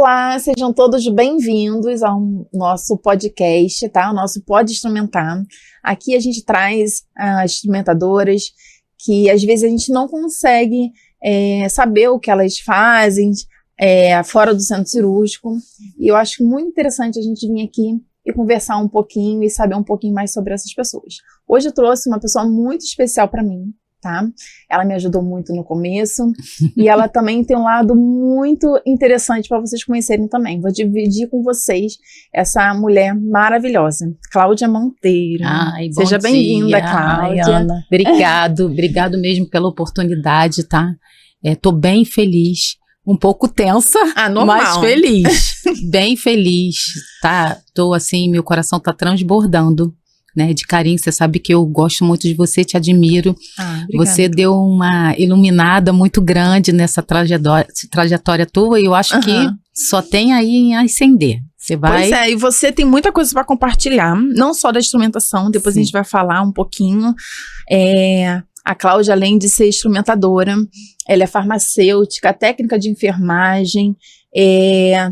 Olá, sejam todos bem-vindos ao nosso podcast, tá? O nosso Pode Instrumentar. Aqui a gente traz as instrumentadoras que às vezes a gente não consegue saber o que elas fazem fora do centro cirúrgico. E eu acho muito interessante a gente vir aqui e conversar um pouquinho e saber um pouquinho mais sobre essas pessoas. Hoje eu trouxe uma pessoa muito especial para mim, tá? Ela me ajudou muito no começo e ela também tem um lado muito interessante para vocês conhecerem também. Vou dividir com vocês essa mulher maravilhosa, Cláudia Monteiro. Ai, Seja bem-vinda, Cláudia. Ai, Ana, obrigado mesmo pela oportunidade, tá? Tô bem feliz, um pouco tensa, mas feliz, bem feliz, tá? Tô assim, meu coração tá transbordando, né, de carinho. Você sabe que eu gosto muito de você, te admiro. Você deu uma iluminada muito grande nessa trajetória tua e eu acho que só tem aí em ascender. Você vai... Pois é, e você tem muita coisa para compartilhar, não só da instrumentação, depois a gente vai falar um pouquinho. A Cláudia, além de ser instrumentadora, ela é farmacêutica, técnica de enfermagem,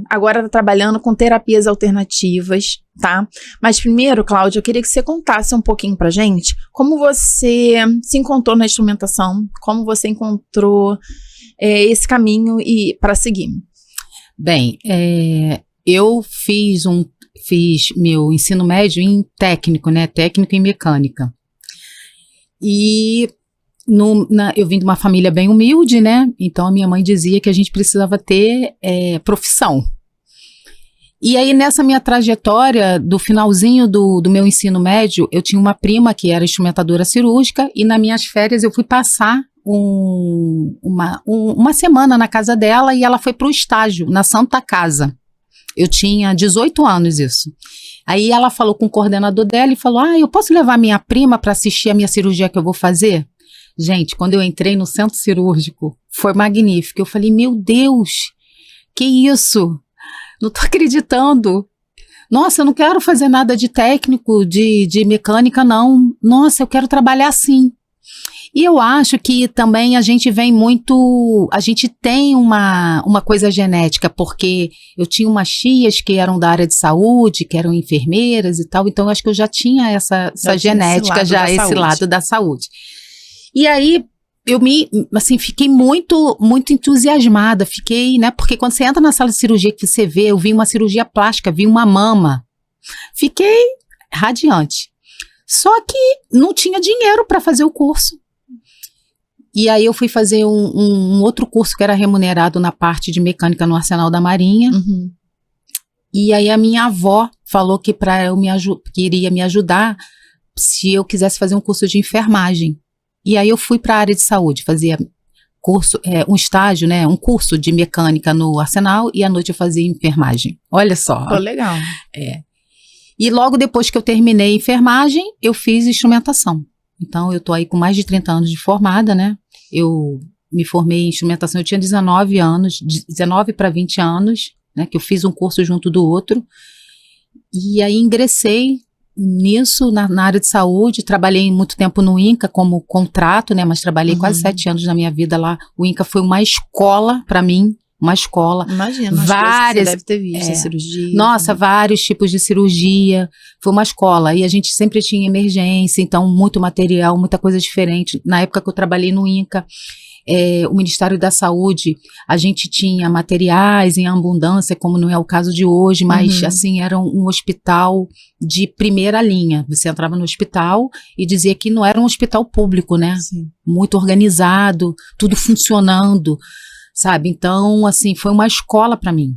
agora está trabalhando com terapias alternativas, tá? Mas primeiro, Cláudia, eu queria que você contasse um pouquinho pra gente como você se encontrou na instrumentação, como você encontrou esse caminho para seguir. Bem, eu fiz meu ensino médio em técnico, né? Técnico em mecânica. E eu vim de uma família bem humilde, né? Então a minha mãe dizia que a gente precisava ter profissão. E aí nessa minha trajetória, do finalzinho do meu ensino médio, eu tinha uma prima que era instrumentadora cirúrgica e nas minhas férias eu fui passar uma semana na casa dela e ela foi para o estágio na Santa Casa. Eu tinha 18 anos isso. Aí ela falou com o coordenador dela e falou: eu posso levar minha prima para assistir a minha cirurgia que eu vou fazer? Gente, quando eu entrei no centro cirúrgico, foi magnífico. Eu falei: meu Deus, que isso? Não tô acreditando. Nossa, eu não quero fazer nada de técnico, de mecânica, não. Nossa, eu quero trabalhar assim. E eu acho que também a gente tem uma coisa genética, porque eu tinha umas tias que eram da área de saúde, que eram enfermeiras e tal, então eu acho que eu já tinha essa genética, esse lado da saúde. E aí, eu fiquei muito, muito entusiasmada, né, porque quando você entra na sala de cirurgia que você vê, eu vi uma cirurgia plástica, vi uma mama, fiquei radiante. Só que não tinha dinheiro para fazer o curso. E aí eu fui fazer um outro curso que era remunerado na parte de mecânica no Arsenal da Marinha. Uhum. E aí a minha avó falou que que iria me ajudar se eu quisesse fazer um curso de enfermagem. E aí eu fui para a área de saúde, fazia curso, um estágio, né, um curso de mecânica no Arsenal e à noite eu fazia enfermagem. Olha só. Pô, legal. E logo depois que eu terminei enfermagem, eu fiz instrumentação. Então eu tô aí com mais de 30 anos de formada, né? Eu me formei em instrumentação, eu tinha 19 anos, 19 para 20 anos, né? Que eu fiz um curso junto do outro. E aí ingressei nisso na área de saúde, trabalhei muito tempo no INCA como contrato, né? Mas trabalhei quase 7 anos da minha vida lá. O INCA foi uma escola para mim. Uma escola. Imagina, várias, você deve ter visto cirurgia. Nossa, vários tipos de cirurgia. Foi uma escola. E a gente sempre tinha emergência, então muito material, muita coisa diferente. Na época que eu trabalhei no INCA, o Ministério da Saúde, a gente tinha materiais em abundância, como não é o caso de hoje, mas assim, era um hospital de primeira linha. Você entrava no hospital e dizia que não era um hospital público, né? Sim. Muito organizado, tudo funcionando. Sabe, então, assim, foi uma escola para mim,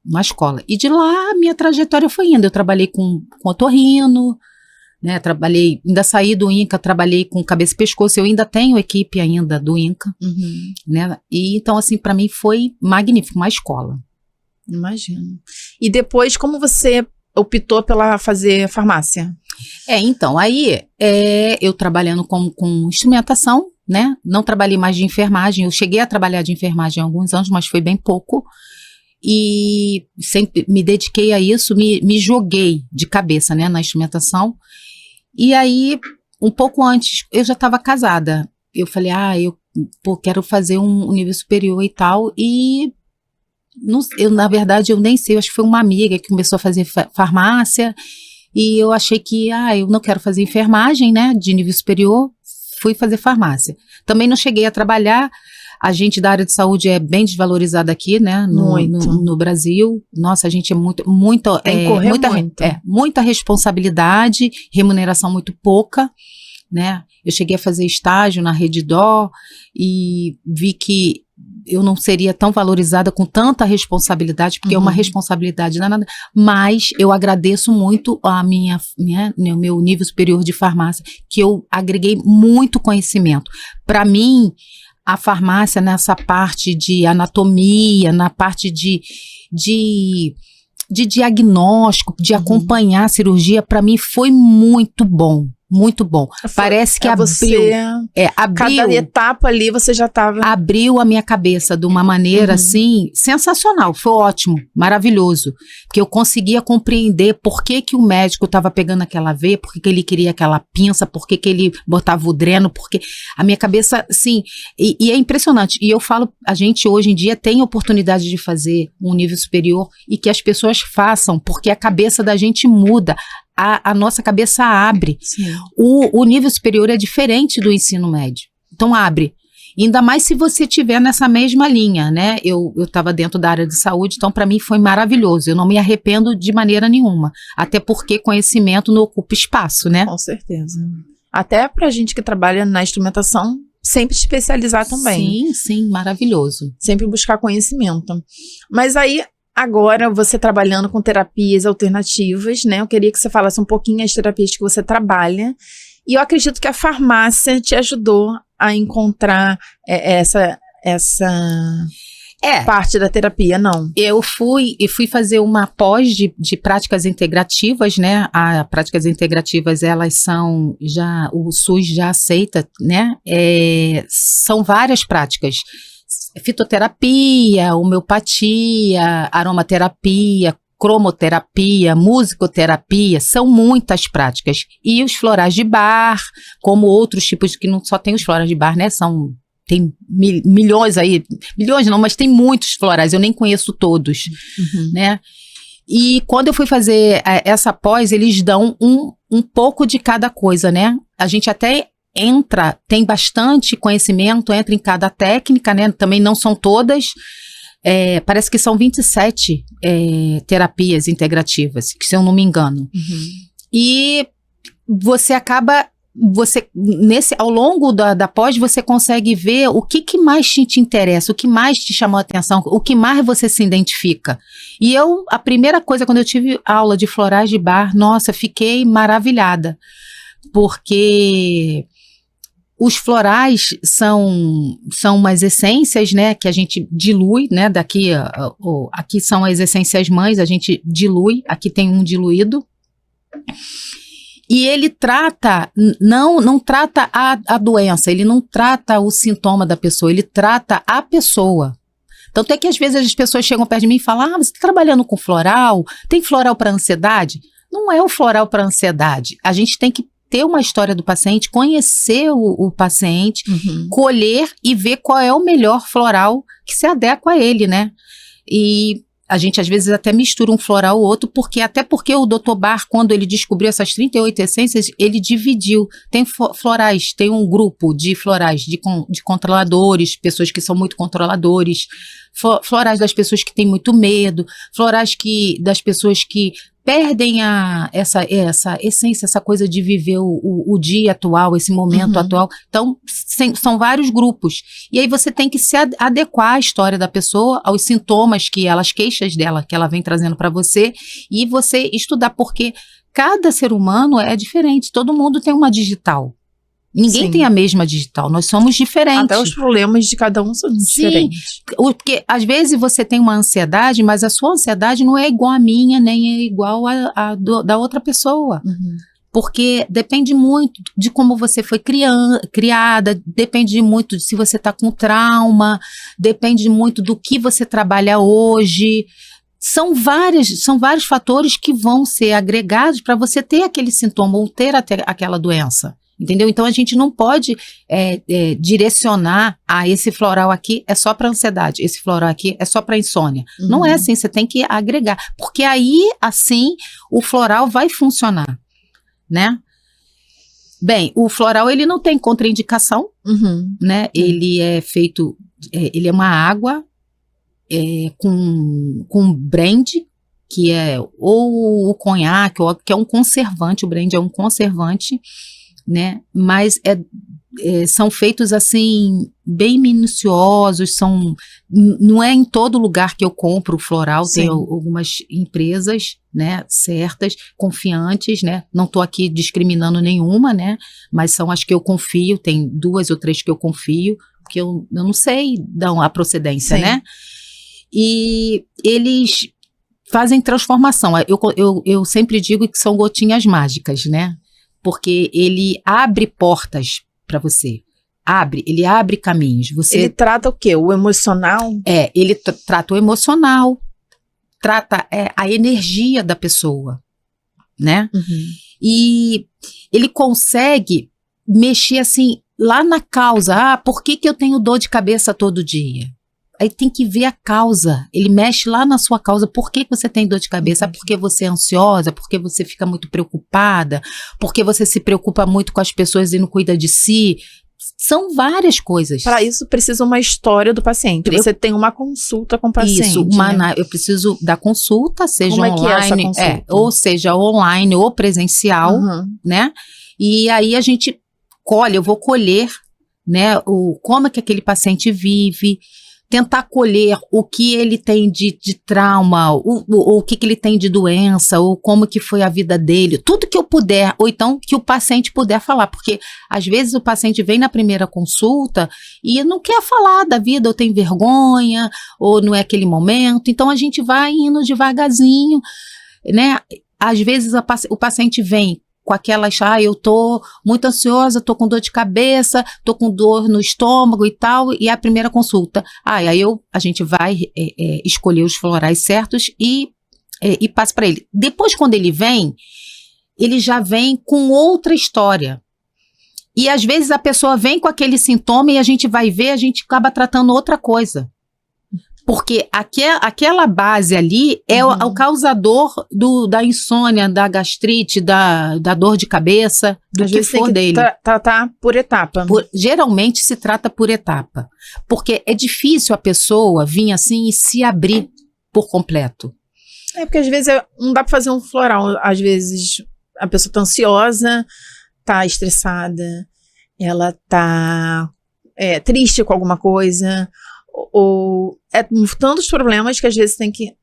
uma escola. E de lá, minha trajetória foi indo. Eu trabalhei com otorrino, né, ainda saí do INCA, trabalhei com cabeça e pescoço. Eu ainda tenho equipe ainda do INCA, né, e então, assim, para mim foi magnífico, uma escola. Imagino. E depois, como você optou pela fazer farmácia? Então, aí, eu trabalhando com instrumentação, né? Não trabalhei mais de enfermagem, eu cheguei a trabalhar de enfermagem há alguns anos, mas foi bem pouco, e sempre me dediquei a isso, me joguei de cabeça, né, na instrumentação. E aí, um pouco antes, eu já estava casada, eu falei, eu quero fazer um nível superior e tal, e na verdade, eu nem sei, eu acho que foi uma amiga que começou a fazer farmácia, e eu achei que, eu não quero fazer enfermagem, né, de nível superior, fui fazer farmácia. Também não cheguei a trabalhar, a gente da área de saúde é bem desvalorizada aqui, né, no Brasil. Nossa, a gente é muita responsabilidade, remuneração muito pouca, né. Eu cheguei a fazer estágio na Redditor e vi que eu não seria tão valorizada com tanta responsabilidade, porque é uma responsabilidade danada, mas eu agradeço muito a meu nível superior de farmácia, que eu agreguei muito conhecimento. Para mim, a farmácia nessa parte de anatomia, na parte de diagnóstico, de acompanhar a cirurgia, para mim foi muito bom. Muito bom. Parece que abriu. Cada etapa ali você já estava. Abriu a minha cabeça de uma maneira assim sensacional. Foi ótimo, maravilhoso. Porque eu conseguia compreender por que o médico estava pegando aquela veia, por que ele queria aquela pinça, por que ele botava o dreno, porque a minha cabeça, assim. E é impressionante. E eu falo, a gente hoje em dia tem oportunidade de fazer um nível superior e que as pessoas façam, porque a cabeça da gente muda. A nossa cabeça abre. O nível superior é diferente do ensino médio. Então abre. Ainda mais se você estiver nessa mesma linha, né? Eu estava dentro da área de saúde, então para mim foi maravilhoso. Eu não me arrependo de maneira nenhuma. Até porque conhecimento não ocupa espaço, né? Com certeza. Até pra gente que trabalha na instrumentação, sempre especializar também. Sim, maravilhoso. Sempre buscar conhecimento. Mas aí, agora, você trabalhando com terapias alternativas, né? Eu queria que você falasse um pouquinho as terapias que você trabalha. E eu acredito que a farmácia te ajudou a encontrar essa parte da terapia, não? Eu fui fazer uma pós de práticas integrativas, né? As práticas integrativas, elas são, o SUS já aceita, né? São várias práticas. Fitoterapia, homeopatia, aromaterapia, cromoterapia, musicoterapia, são muitas práticas. E os florais de Bach, como outros tipos, que não só tem os florais de Bach, né? Tem milhões aí, milhões não, mas tem muitos florais, eu nem conheço todos, né? E quando eu fui fazer essa pós, eles dão um pouco de cada coisa, né? A gente até tem bastante conhecimento, entra em cada técnica, né? Também não são todas. Parece que são 27 terapias integrativas, que se eu não me engano. E você acaba, ao longo da pós, você consegue ver o que mais te interessa, o que mais te chamou a atenção, o que mais você se identifica. E a primeira coisa, quando eu tive aula de florais de Bach, nossa, fiquei maravilhada, porque os florais são umas essências, né, que a gente dilui, né, aqui são as essências mães, a gente dilui, aqui tem um diluído, e ele trata, não trata a doença, ele não trata o sintoma da pessoa, ele trata a pessoa. Tanto é que às vezes as pessoas chegam perto de mim e falam, você está trabalhando com floral? Tem floral para ansiedade? Não é o floral para ansiedade, a gente tem que ter uma história do paciente, conhecer o paciente, colher e ver qual é o melhor floral que se adequa a ele, né? E a gente às vezes até mistura um floral ou outro, até porque o Dr. Bach, quando ele descobriu essas 38 essências, ele dividiu. Tem florais, tem um grupo de florais de controladores, pessoas que são muito controladores, florais das pessoas que têm muito medo, florais das pessoas que perdem essa essência, essa coisa de viver o dia atual, esse momento atual. Então, são vários grupos. E aí você tem que se adequar à história da pessoa, aos sintomas as queixas dela, que ela vem trazendo para você, e você estudar, porque cada ser humano é diferente, todo mundo tem uma digital. Ninguém tem a mesma digital, nós somos diferentes. Até os problemas de cada um são diferentes. Porque às vezes você tem uma ansiedade, mas a sua ansiedade não é igual à minha, nem é igual da outra pessoa. Porque depende muito de como você foi criada, depende muito de se você está com trauma, depende muito do que você trabalha hoje. São vários fatores que vão ser agregados para você ter aquele sintoma ou ter aquela doença. Entendeu? Então a gente não pode direcionar, esse floral aqui é só para ansiedade, esse floral aqui é só para insônia. Não é assim, você tem que agregar, porque aí, assim, o floral vai funcionar, né? Bem, o floral, ele não tem contraindicação, né? Ele é feito, ele é uma água com brandy, que é ou o conhaque, ou que é um conservante, o brandy é um conservante, né? Mas são feitos assim bem minuciosos, não é em todo lugar que eu compro floral. Sim. Tem algumas empresas, né, certas, confiantes, né? Não estou aqui discriminando nenhuma, né? Mas são as que eu confio, tem 2 ou 3 que eu confio, porque eu não sei a procedência, sim, né? E eles fazem transformação. Eu sempre digo que são gotinhas mágicas, né? Porque ele abre portas para você. Ele abre caminhos. Ele trata o quê? O emocional? Ele trata o emocional, trata a energia da pessoa, né? E ele consegue mexer assim, lá na causa. Por que eu tenho dor de cabeça todo dia? Aí tem que ver a causa. Ele mexe lá na sua causa. Por que você tem dor de cabeça? Porque você é ansiosa? Porque você fica muito preocupada? Porque você se preocupa muito com as pessoas e não cuida de si? São várias coisas. Para isso, precisa uma história do paciente. Você tem uma consulta com o paciente. Isso, eu preciso da consulta, seja online. Como é que é essa consulta? Ou seja online ou presencial, né? E aí a gente eu vou colher, né, como é que aquele paciente vive, tentar colher o que ele tem de trauma, o que ele tem de doença, ou como que foi a vida dele, tudo que eu puder, ou então que o paciente puder falar, porque às vezes o paciente vem na primeira consulta e não quer falar da vida, ou tem vergonha, ou não é aquele momento, então a gente vai indo devagarzinho, né? Às vezes o paciente vem com aquelas, eu tô muito ansiosa, tô com dor de cabeça, tô com dor no estômago e tal, e é a primeira consulta. Aí a gente vai escolher os florais certos e passa para ele. Depois, quando ele já vem com outra história. E às vezes a pessoa vem com aquele sintoma e a gente vai ver, a gente acaba tratando outra coisa. Porque aquela base ali é o causador da insônia, da gastrite, da dor de cabeça, do que for dele. Tratar por etapa. Geralmente se trata por etapa. Porque é difícil a pessoa vir assim e se abrir por completo. Porque às vezes não dá para fazer um floral. Às vezes a pessoa tá ansiosa, tá estressada, ela tá triste com alguma coisa, ou tantos problemas que às vezes tem que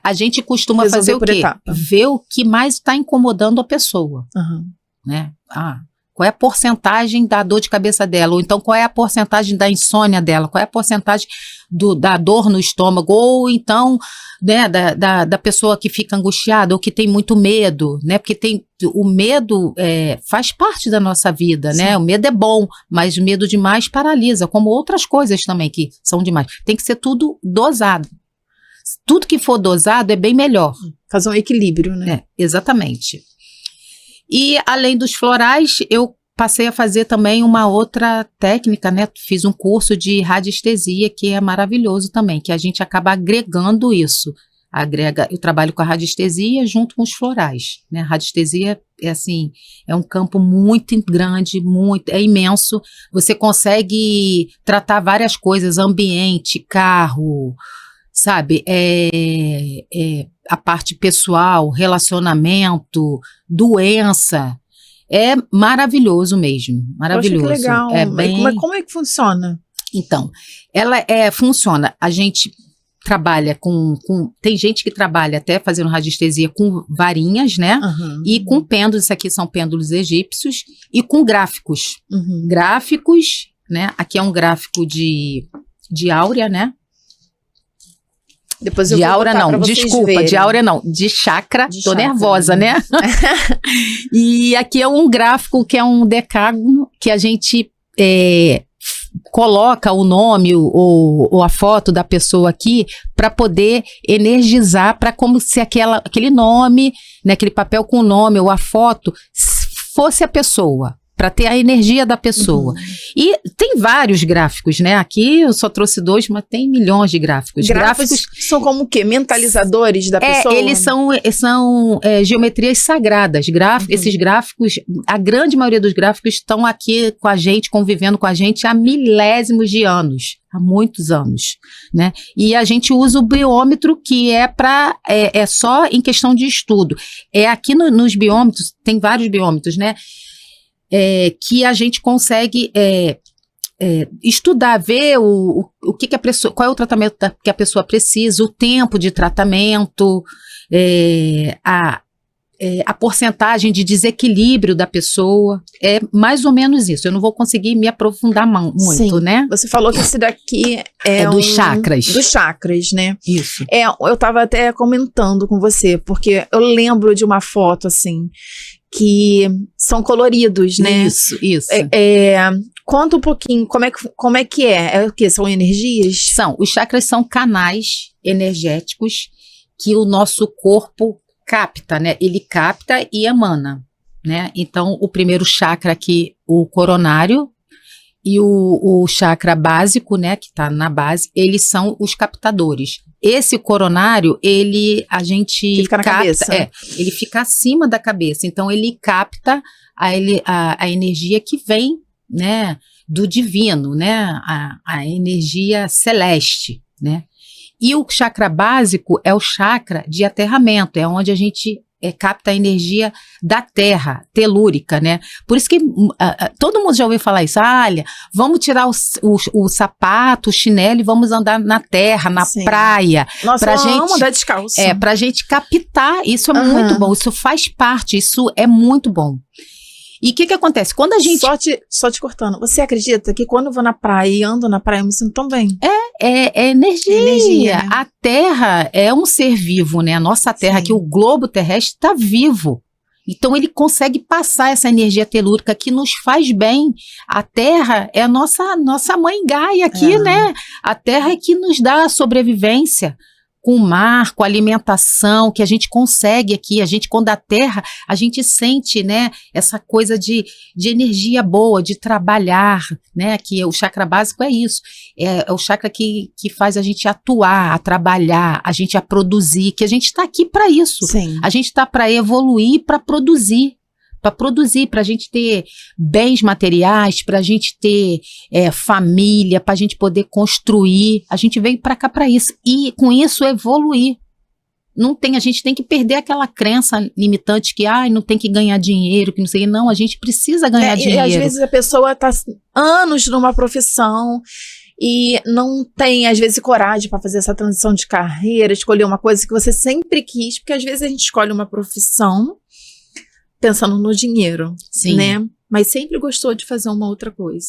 a gente costuma fazer o quê? Etapa. Ver o que mais está incomodando a pessoa, né? Qual é a porcentagem da dor de cabeça dela, ou então qual é a porcentagem da insônia dela, qual é a porcentagem da dor no estômago, ou então, né, da pessoa que fica angustiada, ou que tem muito medo, né, porque o medo faz parte da nossa vida, né, o medo é bom, mas o medo demais paralisa, como outras coisas também que são demais, tem que ser tudo dosado. Tudo que for dosado é bem melhor. Fazer um equilíbrio, né? Exatamente. E, além dos florais, eu passei a fazer também uma outra técnica, né? Fiz um curso de radiestesia, que é maravilhoso também, que a gente acaba agregando isso. Eu trabalho com a radiestesia junto com os florais, né? A radiestesia é um campo muito grande, é imenso. Você consegue tratar várias coisas, ambiente, carro, sabe, a parte pessoal, relacionamento, doença, é maravilhoso mesmo, maravilhoso. Poxa, que legal. Como é que funciona? Então, ela funciona, a gente trabalha tem gente que trabalha até fazendo radiestesia com varinhas, né, e com pêndulos, isso aqui são pêndulos egípcios, e com gráficos, né, aqui é um gráfico de áurea, né, depois eu de aura não, desculpa, de aura não, de chakra, tô nervosa, né? E aqui é um gráfico que é um decágono que a gente coloca o nome ou a foto da pessoa aqui para poder energizar, para como se aquele nome, né, aquele papel com o nome ou a foto fosse a pessoa, para ter a energia da pessoa. E tem vários gráficos, né? Aqui eu só trouxe 2, mas tem milhões de gráficos. Gráficos são como o quê? Mentalizadores da pessoa? Eles são geometrias sagradas. Esses gráficos, a grande maioria dos gráficos estão aqui com a gente, convivendo com a gente há milésimos de anos. Há muitos anos, né? E a gente usa o biômetro, que é só em questão de estudo. Aqui nos biômetros, tem vários biômetros, né? Que a gente consegue estudar, ver o que a pessoa, qual é o tratamento que a pessoa precisa, o tempo de tratamento, a porcentagem de desequilíbrio da pessoa, é mais ou menos isso. Eu não vou conseguir me aprofundar muito, sim, né? Você falou que esse daqui é dos chakras. Dos chakras, né? Isso. Eu tava até comentando com você, porque eu lembro de uma foto, assim, que são coloridos, né? Isso. Conta um pouquinho, como é que é? É o quê? São energias? Os chakras são canais energéticos que o nosso corpo capta, né? Ele capta e emana, né? Então, o primeiro chakra aqui, o coronário, e o chakra básico, né, que está na base, eles são os captadores. Esse coronário, a gente que fica na cabeça. Ele fica acima da cabeça, então ele capta a energia que vem, né, do divino, né, a energia celeste, né. E o chakra básico é o chakra de aterramento, é onde a gente capta a energia da terra, telúrica, né? Por isso que todo mundo já ouviu falar isso. Olha, vamos tirar o sapato, o chinelo e vamos andar na terra, na praia. Nossa, eu amo andar descalço. Pra gente captar, isso é muito bom, isso faz parte, isso é muito bom. E o que acontece? Quando a gente... Só te cortando, você acredita que quando eu vou na praia e ando na praia, eu me sinto tão bem? É energia. Né? A Terra é um ser vivo, né? A nossa Terra, aqui, o globo terrestre, está vivo. Então, ele consegue passar essa energia telúrica que nos faz bem. A Terra é a nossa mãe Gaia aqui, né? A Terra é que nos dá a sobrevivência. Com o mar, com a alimentação, que a gente consegue aqui, quando a terra, a gente sente, né, essa coisa de energia boa, de trabalhar, né, que o chakra básico é isso, é o chakra que faz a gente atuar, a trabalhar, a gente a produzir, que a gente está aqui para isso. Sim. A gente está para evoluir, para produzir, para a gente ter bens materiais, para a gente ter família, para a gente poder construir. A gente veio para cá para isso. E com isso evoluir. A gente tem que perder aquela crença limitante que não tem que ganhar dinheiro, que não sei. Não, a gente precisa ganhar dinheiro. E às vezes a pessoa está anos numa profissão e não tem, às vezes, coragem para fazer essa transição de carreira, escolher uma coisa que você sempre quis, porque às vezes a gente escolhe uma profissão pensando no dinheiro, sim, né? Mas sempre gostou de fazer uma outra coisa,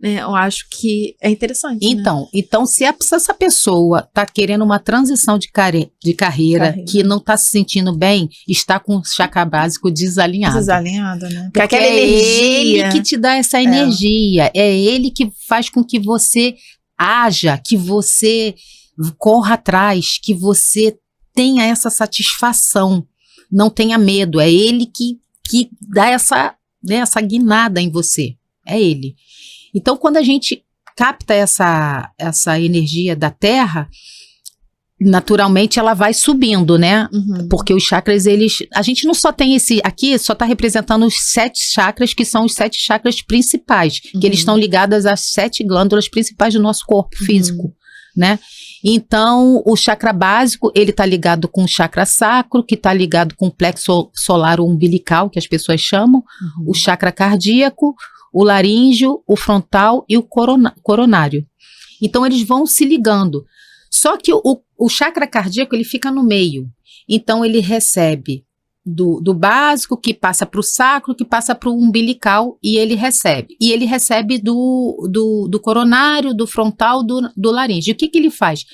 né? Eu acho que é interessante, então, né? Então, se essa pessoa está querendo uma transição de carreira que não está se sentindo bem, está com o chakra básico desalinhado. Desalinhado, né? Porque aquela energia, ele que te dá essa energia, é ele que faz com que você haja, que você corra atrás, que você tenha essa satisfação. Não tenha medo, é ele que dá essa guinada em você, é ele. Então, quando a gente capta essa energia da Terra, naturalmente ela vai subindo, né? Porque os chakras, a gente não só tem aqui só está representando os 7 chakras, que são os 7 chakras principais, que eles estão ligados às 7 glândulas principais do nosso corpo físico, né? Então, o chakra básico, ele está ligado com o chakra sacro, que está ligado com o plexo solar umbilical, que as pessoas chamam, o chakra cardíaco, o laríngeo, o frontal e o coronário. Então, eles vão se ligando. Só que o chakra cardíaco, ele fica no meio. Então, ele recebe do básico, que passa para o sacro, que passa para o umbilical, e ele recebe. E ele recebe do coronário, do frontal, do laríngeo. O que ele faz?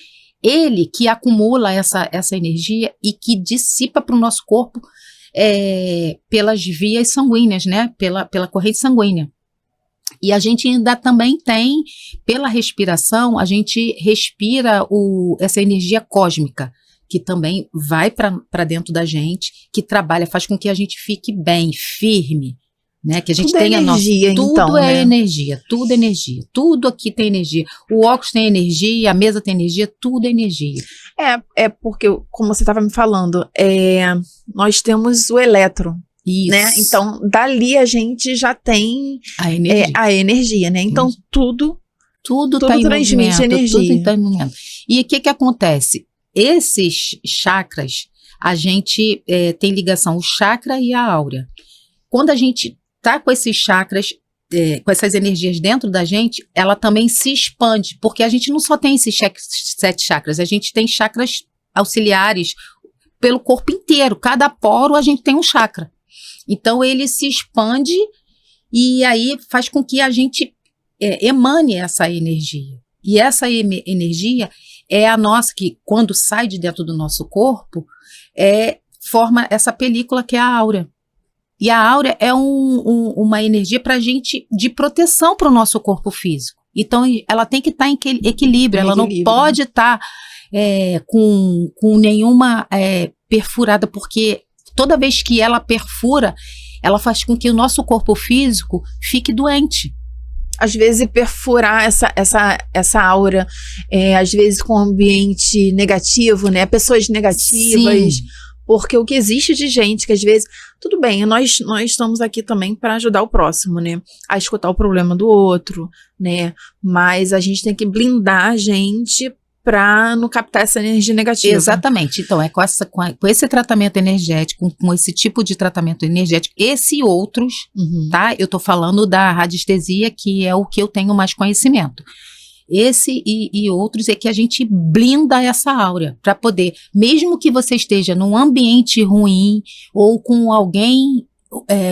Ele que acumula essa energia e que dissipa para o nosso corpo pelas vias sanguíneas, né? Pela corrente sanguínea. E a gente ainda também tem, pela respiração, a gente respira essa energia cósmica, que também vai para dentro da gente, que trabalha, faz com que a gente fique bem, firme, né? Que a gente Tudo tem é a nossa. energia, Tudo então, é né? energia, tudo é energia. Tudo aqui tem energia. O óculos tem energia, a mesa tem energia, tudo é energia. É porque, como você estava me falando, nós temos o elétron, Isso. né? Então, dali a gente já tem a energia. a energia, né? Então, tudo Tá em transmite movimento, energia. tudo está em movimento. E o que acontece? Esses chakras, a gente tem ligação, o chakra e a áurea. Quando a gente tá com esses chakras, com essas energias dentro da gente, ela também se expande, porque a gente não só tem esses 7 chakras, a gente tem chakras auxiliares pelo corpo inteiro. Cada poro a gente tem um chakra. Então ele se expande e aí faz com que a gente emane essa energia. E essa energia é a nossa, que quando sai de dentro do nosso corpo, forma essa película que é a áurea. E a áurea é uma energia pra gente, de proteção para o nosso corpo físico. Então, ela tem que estar em equilíbrio, ela não pode estar com nenhuma perfurada, porque toda vez que ela perfura, ela faz com que o nosso corpo físico fique doente. Às vezes perfurar essa aura, às vezes com um ambiente negativo, né? Pessoas negativas. Sim. Porque o que existe de gente que às vezes, tudo bem, nós estamos aqui também para ajudar o próximo, né? A escutar o problema do outro, né? Mas a gente tem que blindar a gente para não captar essa energia negativa. Exatamente. Então, com esse tratamento energético, com esse tipo de tratamento energético, esse e outros, tá? Eu tô falando da radiestesia, que é o que eu tenho mais conhecimento. Esse e outros é que a gente blinda essa áurea para poder, mesmo que você esteja num ambiente ruim ou com alguém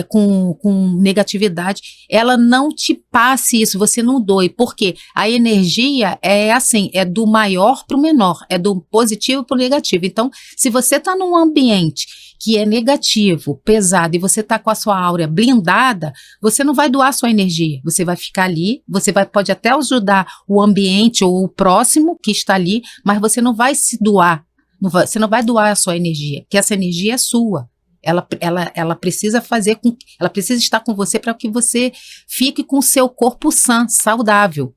com negatividade, ela não te passe isso, você não doe, porque a energia é assim, é do maior para o menor, é do positivo para o negativo. Então, se você está num ambiente que é negativo, pesado, e você está com a sua áurea blindada, você não vai doar sua energia, você vai ficar ali, pode até ajudar o ambiente ou o próximo que está ali, mas você não vai se doar, você não vai doar a sua energia, porque essa energia é sua. Ela precisa ela precisa estar com você para que você fique com o seu corpo sã, saudável,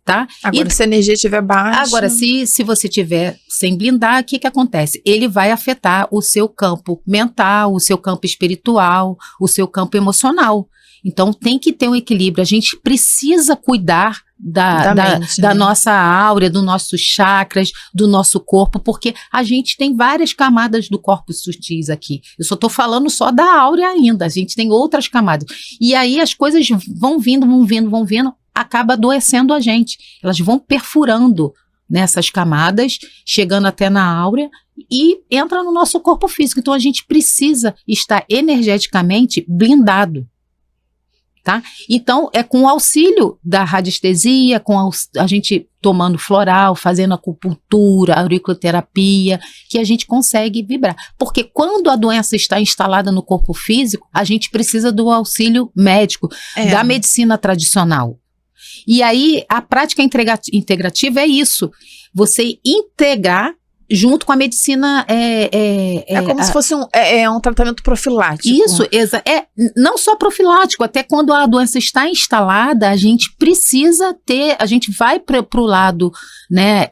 tá? Agora, se a energia estiver baixa... Agora, se você tiver sem blindar, o que acontece? Ele vai afetar o seu campo mental, o seu campo espiritual, o seu campo emocional. Então, tem que ter um equilíbrio. A gente precisa cuidar da nossa áurea, dos nossos chakras, do nosso corpo, porque a gente tem várias camadas do corpo sutis aqui. Eu só estou falando só da áurea ainda, a gente tem outras camadas. E aí as coisas vão vindo, acaba adoecendo a gente. Elas vão perfurando nessas camadas, chegando até na áurea e entra no nosso corpo físico. Então a gente precisa estar energeticamente blindado. Tá? Então, é com o auxílio da radiestesia, a gente tomando floral, fazendo acupuntura, auriculoterapia, que a gente consegue vibrar. Porque quando a doença está instalada no corpo físico, a gente precisa do auxílio médico, da medicina tradicional. E aí, a prática integrativa é isso, você integrar junto com a medicina... É como se fosse um tratamento profilático. Isso, não só profilático, até quando a doença está instalada, a gente precisa a gente vai para o lado, né,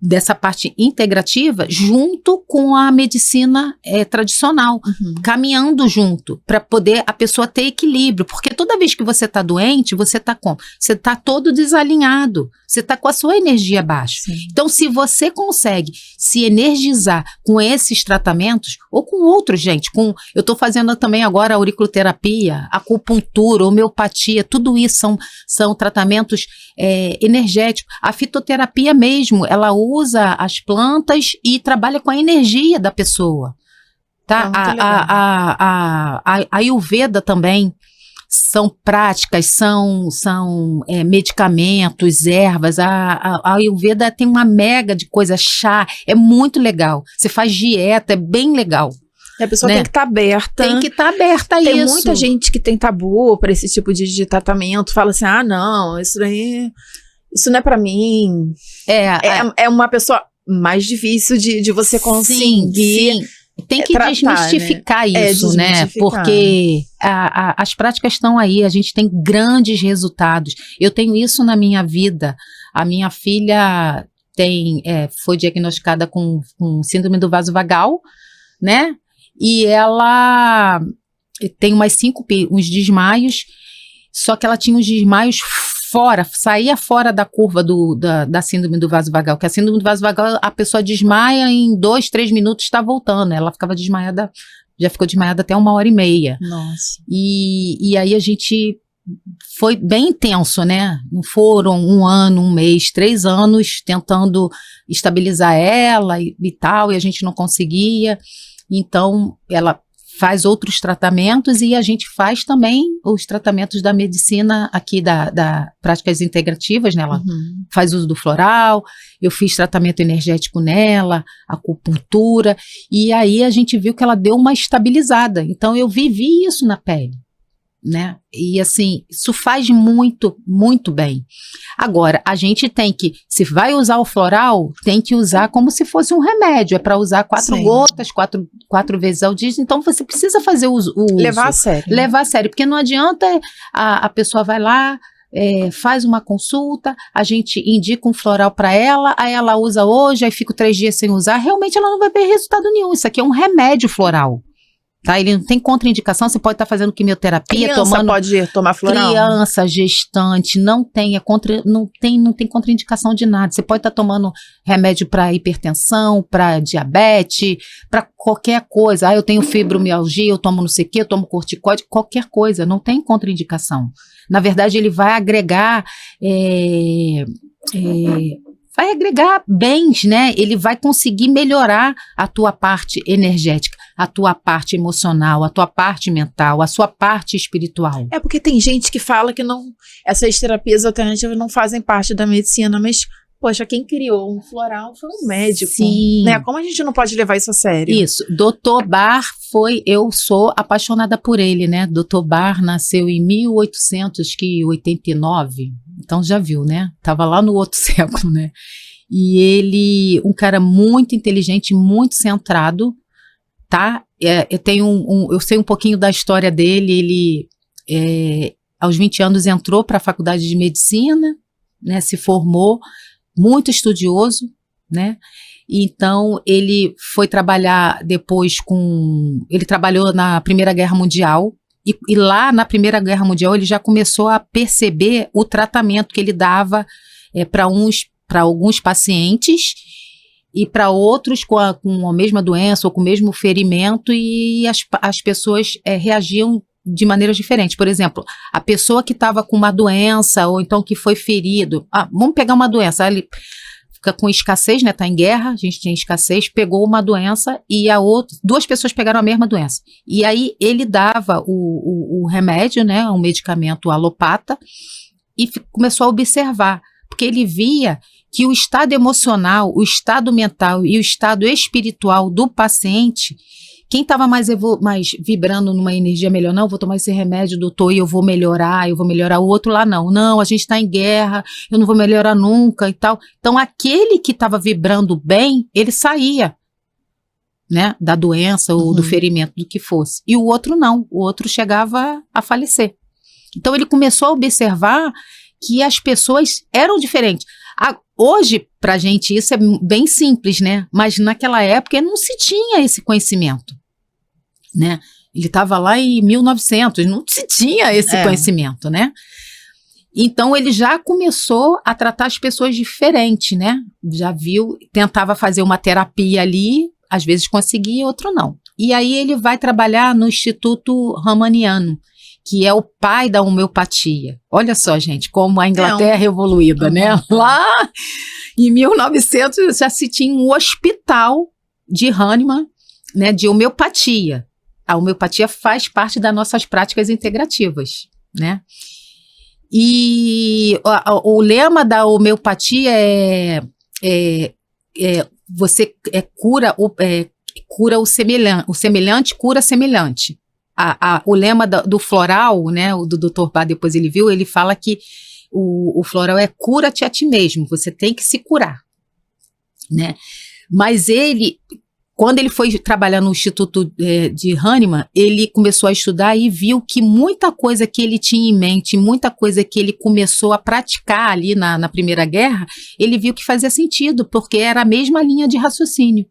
dessa parte integrativa, junto com a medicina tradicional, caminhando junto, para poder a pessoa ter equilíbrio, porque toda vez que você está doente, você está todo desalinhado, você está com a sua energia baixa. Sim. Então, se você consegue se energizar com esses tratamentos, ou com outros, gente, eu estou fazendo também agora auriculoterapia, acupuntura, homeopatia, tudo isso são tratamentos energéticos. A fitoterapia mesmo, ela usa as plantas e trabalha com a energia da pessoa. Tá? A Ayurveda também são práticas, são medicamentos, ervas. A Ayurveda tem uma mega de coisa, chá, é muito legal. Você faz dieta, é bem legal. E a pessoa tem que estar aberta. Tem que estar aberta a isso. Tem muita gente que tem tabu para esse tipo de tratamento, fala assim, não, isso não é para mim. É uma pessoa mais difícil de você conseguir tem que tratar, desmistificar né? isso, né? Desmistificar. Porque as práticas estão aí, a gente tem grandes resultados. Eu tenho isso na minha vida. A minha filha foi diagnosticada com síndrome do vaso vagal, né? E ela tem uns desmaios, só que ela tinha uns desmaios saía fora da curva da síndrome do vaso vagal, que a síndrome do vaso vagal, a pessoa desmaia em 2, 3 minutos, está voltando, ela ficava desmaiada, já ficou desmaiada até 1h30. Nossa. E aí a gente foi bem intenso, né? Foram 1 ano, 1 mês, 3 anos tentando estabilizar ela e tal, e a gente não conseguia. Então, ela faz outros tratamentos e a gente faz também os tratamentos da medicina aqui da práticas integrativas, né? Ela faz uso do floral, eu fiz tratamento energético nela, acupuntura, e aí a gente viu que ela deu uma estabilizada. Então, eu vivi isso na pele, né? E assim, isso faz muito, muito bem. Agora, a gente tem que, se vai usar o floral, tem que usar como se fosse um remédio, é para usar 4 gotas, 4 vezes ao dia, então você precisa fazer o uso. Levar a sério. Levar a sério, porque não adianta a pessoa vai lá, faz uma consulta, a gente indica um floral para ela, aí ela usa hoje, aí fica 3 dias sem usar, realmente ela não vai ver resultado nenhum, isso aqui é um remédio floral. Tá? Ele não tem contraindicação, você pode estar fazendo quimioterapia, Criança pode tomar floral? Criança, gestante, não tem contraindicação de nada. Você pode estar tomando remédio para hipertensão, para diabetes, para qualquer coisa. Eu tenho fibromialgia, eu tomo não sei o quê, eu tomo corticóide, qualquer coisa, não tem contraindicação. Na verdade, ele vai agregar bens, né? Ele vai conseguir melhorar a tua parte energética, a tua parte emocional, a tua parte mental, a sua parte espiritual. É porque tem gente que fala que essas terapias alternativas não fazem parte da medicina, mas, poxa, quem criou um floral foi um médico. Sim. Né? Como a gente não pode levar isso a sério? Isso. Dr. Bar eu sou apaixonada por ele, né? Dr. Bar nasceu em 1889, então já viu, né? Tava lá no outro século, né? E ele, um cara muito inteligente, muito centrado, tá? Eu sei um pouquinho da história dele. Ele, aos 20 anos, entrou para a faculdade de medicina, né? Se formou, muito estudioso, né? Então, ele foi trabalhar depois ele trabalhou na Primeira Guerra Mundial, e lá na Primeira Guerra Mundial ele já começou a perceber o tratamento que ele dava para alguns pacientes e para outros com a mesma doença ou com o mesmo ferimento, e as pessoas reagiam de maneiras diferentes. Por exemplo, a pessoa que estava com uma doença ou então que foi ferido, vamos pegar uma doença, ele fica com escassez, né? Tá em guerra, a gente tinha escassez, pegou uma doença e duas pessoas pegaram a mesma doença. E aí ele dava o remédio, né? Um medicamento alopata, e começou a observar, porque ele via que o estado emocional, o estado mental e o estado espiritual do paciente, quem estava mais vibrando numa energia melhor, não, vou tomar esse remédio, doutor, e eu vou melhorar, o outro lá não, a gente está em guerra, eu não vou melhorar nunca e tal. Então, aquele que estava vibrando bem, ele saía, né, da doença ou do ferimento, do que fosse. E o outro não, o outro chegava a falecer. Então, ele começou a observar que as pessoas eram diferentes. Hoje, pra gente, isso é bem simples, né? Mas naquela época não se tinha esse conhecimento, né? Ele estava lá em 1900, não se tinha esse conhecimento, né? Então, ele já começou a tratar as pessoas diferente, né? Já viu, tentava fazer uma terapia ali, às vezes conseguia, outro não. E aí ele vai trabalhar no Instituto Ramaniano, que é o pai da homeopatia. Olha só, gente, como a Inglaterra é evoluída, né? Lá em 1900 já se tinha um hospital de Hahnemann, né, de homeopatia. A homeopatia faz parte das nossas práticas integrativas, né? E o lema da homeopatia você cura o semelhante, cura semelhante. O lema do floral, né, o do Dr. Bá, depois ele fala que o floral é cura-te a ti mesmo, você tem que se curar, né? Mas ele, Quando ele foi trabalhar no Instituto de Hahnemann, ele começou a estudar e viu que muita coisa que ele tinha em mente, muita coisa que ele começou a praticar ali na Primeira Guerra, ele viu que fazia sentido, porque era a mesma linha de raciocínio.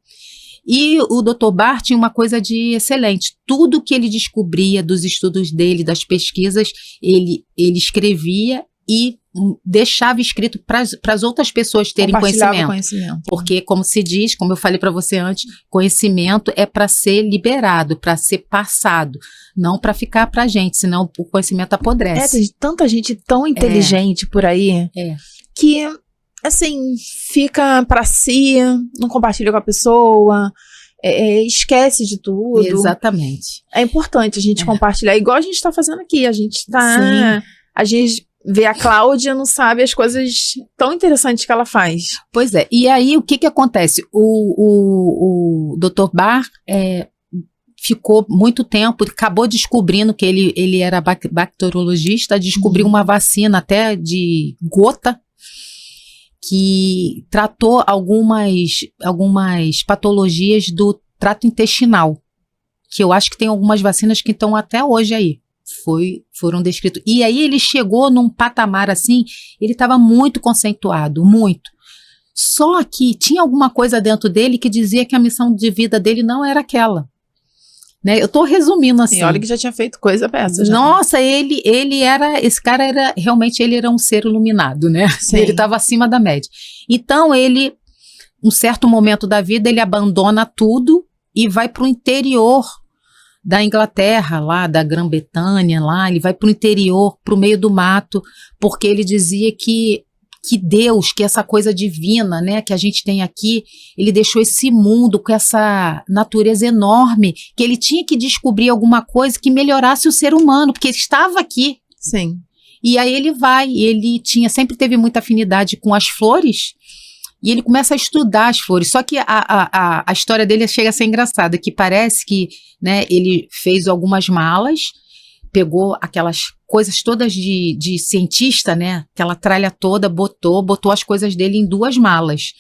E o Dr. Barr tinha uma coisa de excelente. Tudo que ele descobria dos estudos dele, das pesquisas, ele escrevia e deixava escrito para as outras pessoas terem conhecimento. Porque, como se diz, como eu falei para você antes, conhecimento é para ser liberado, para ser passado, não para ficar para a gente, senão o conhecimento apodrece. Tem tanta gente tão inteligente por aí que, assim, fica para si, não compartilha com a pessoa, esquece de tudo. Exatamente. É importante a gente compartilhar, igual a gente está fazendo aqui. A gente está... A gente vê a Cláudia, não sabe as coisas tão interessantes que ela faz. Pois é. E aí, o que acontece? O Dr. Barr ficou muito tempo, acabou descobrindo que ele era bacteriologista, descobriu uma vacina até de gota, que tratou algumas patologias do trato intestinal, que eu acho que tem algumas vacinas que estão até hoje aí. Foram descritos. E aí ele chegou num patamar assim, ele estava muito conceituado, muito. Só que tinha alguma coisa dentro dele que dizia que a missão de vida dele não era aquela. Né? Eu estou resumindo assim. E olha que já tinha feito coisa pra essa. Nossa, esse cara era, realmente ele era um ser iluminado, né? Sim. Ele estava acima da média. Então ele, um certo momento da vida, ele abandona tudo e vai para o interior da Inglaterra, lá da Grã-Bretanha, lá, ele vai para o interior, para o meio do mato, porque ele dizia que Deus, que essa coisa divina, né, que a gente tem aqui, ele deixou esse mundo com essa natureza enorme, que ele tinha que descobrir alguma coisa que melhorasse o ser humano, porque ele estava aqui. Sim. E aí ele sempre teve muita afinidade com as flores, e ele começa a estudar as flores. Só que a história dele chega a ser engraçada, que parece que, né, ele fez algumas malas, pegou aquelas coisas todas de cientista, né, aquela tralha toda, botou as coisas dele em 2 malas.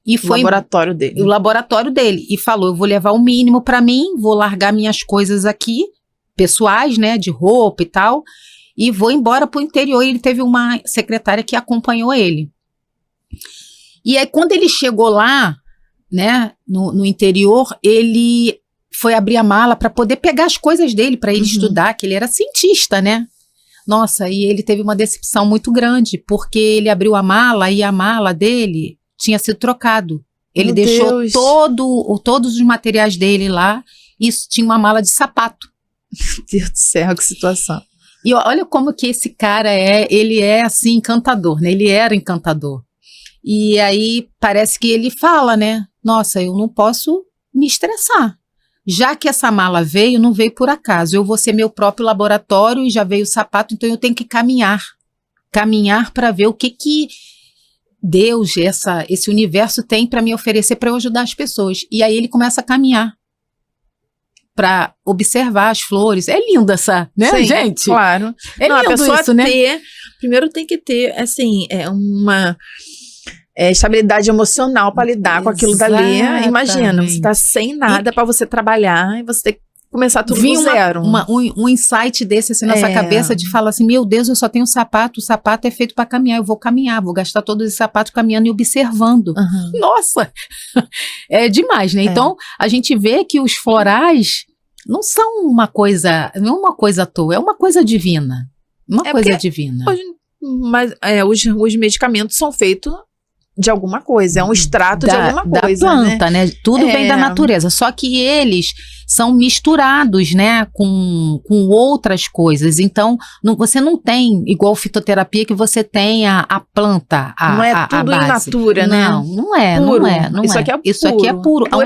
E foi o laboratório dele. O laboratório dele. E falou, eu vou levar o mínimo para mim, vou largar minhas coisas aqui, pessoais, né, de roupa e tal, e vou embora pro interior. E ele teve uma secretária que acompanhou ele. E aí, quando ele chegou lá, né, no interior, ele foi abrir a mala para poder pegar as coisas dele, para ele estudar, que ele era cientista, né? Nossa, e ele teve uma decepção muito grande, porque ele abriu a mala e a mala dele tinha sido trocado. Ele deixou todos os materiais dele lá e tinha uma mala de sapato. Meu Deus do céu, que situação. E olha como que esse cara ele é assim, encantador, né? Ele era encantador. E aí parece que ele fala, né? Nossa, eu não posso me estressar. Já que essa mala veio, não veio por acaso. Eu vou ser meu próprio laboratório e já veio o sapato, então eu tenho que caminhar. Caminhar para ver o que Deus, esse universo tem para me oferecer para eu ajudar as pessoas. E aí ele começa a caminhar para observar as flores. É linda essa, né, sim, gente? Claro. Lindo a pessoa isso, né? Primeiro tem que ter, assim, uma estabilidade emocional para lidar com aquilo dali. Imagina, você tá sem nada para você trabalhar e você tem que começar tudo do zero. Um insight desse assim na sua cabeça de falar assim, meu Deus, eu só tenho sapato, o sapato é feito para caminhar, eu vou caminhar, vou gastar todos os sapatos caminhando e observando. Nossa, é demais, né? Então, a gente vê que os florais não são uma coisa, não é uma coisa à toa, é uma coisa divina. Uma coisa divina. Mas os medicamentos são feitos de alguma coisa, é um extrato de alguma coisa, da planta, né? Tudo vem da natureza, só que eles são misturados, né, com outras coisas, então você não tem, igual fitoterapia, que você tem a planta, não é tudo a base. In natura, né? Não é. Isso aqui é puro. Isso aqui é puro. A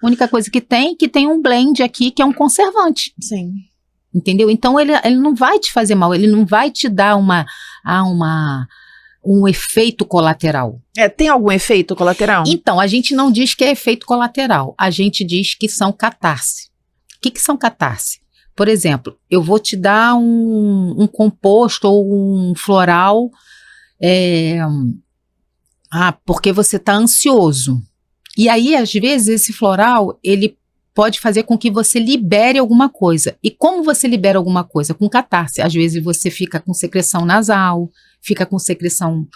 única coisa que tem um blend aqui, que é um conservante. Sim. Entendeu? Então ele não vai te fazer mal, ele não vai te dar um efeito colateral. Tem algum efeito colateral? Então, a gente não diz que é efeito colateral, a gente diz que são catarse. O que são catarse? Por exemplo, eu vou te dar um composto ou um floral, porque você está ansioso. E aí, às vezes, esse floral, ele pode fazer com que você libere alguma coisa. E como você libera alguma coisa? Com catarse. Às vezes você fica com secreção nasal, fica com secreção